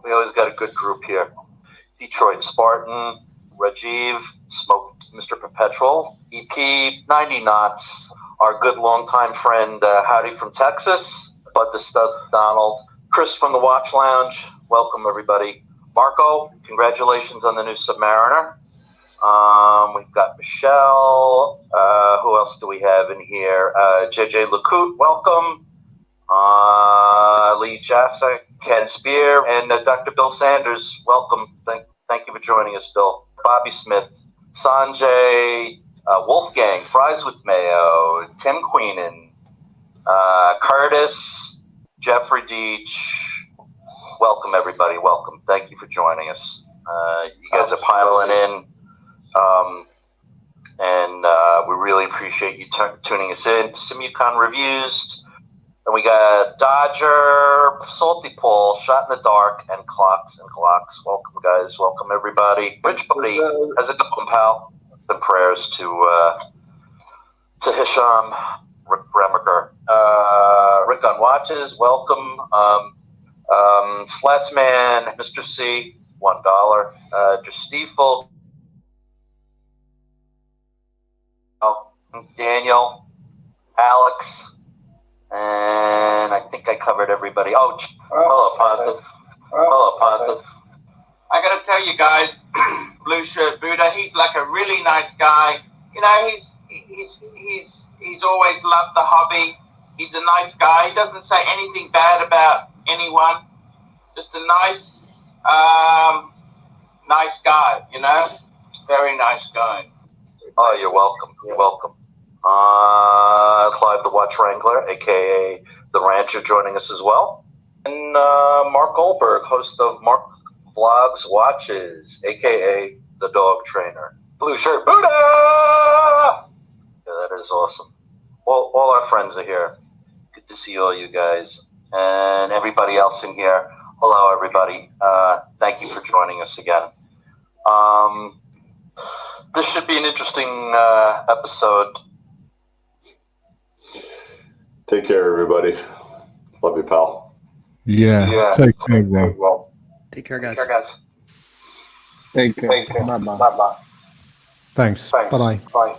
We always got a good group here. Detroit Spartan, Rajiv, Smoke, Mr. Perpetual, EP, 90 Knots, our good longtime friend Howdy from Texas, Bud the Stud Donald, Chris from the Watch Lounge, welcome everybody. Marco, congratulations on the new Submariner. We've got Michelle, who else do we have in here? JJ LeCoute, welcome. Lee Jasek, Ken Spear, and Dr. Bill Sanders, welcome. Thank you for joining us, Bill. Bobby Smith, Sanjay, Wolfgang, Fries with Mayo, Tim Queenan, Curtis, Jeffrey Deach, welcome everybody. Welcome. Thank you for joining us. You guys are piling in, and we really appreciate you tuning us in. Simucon Reviews, and we got Dodger, Salty Paul, Shot in the Dark, and Clocks and Clocks. Welcome, guys. Welcome, everybody. Rich Buddy, how's it going, pal? And prayers to Hisham, Rick Bremaker, Rick on Watches. Welcome. Slatsman, Mr. C, $1. Just Stiefel, Daniel, Alex, and I think I covered everybody. Oh, hello, Pontiff. Hello, Pontiff. I got to tell you guys, Blueshirt Buddah, he's like a really nice guy. You know, he's always loved the hobby. He's a nice guy. He doesn't say anything bad about anyone. Just a nice guy, you know? Very nice guy. Oh, you're welcome. You're welcome. Clive the Watch Wrangler, a.k.a. The Rancher, joining us as well. And Mark Goldberg, host of Mark Vlogs Watches, a.k.a. The Dog Trainer. Blueshirt Buddah! Yeah, that is awesome. All our friends are here. Good to see all you guys. And everybody else in here. Hello, everybody. Thank you for joining us again. This should be an interesting episode. Take care, everybody. Love you, pal. Yeah. Take care, bro. Well, Take care, guys. Take care. Bye-bye. Thanks. Bye-bye. Bye.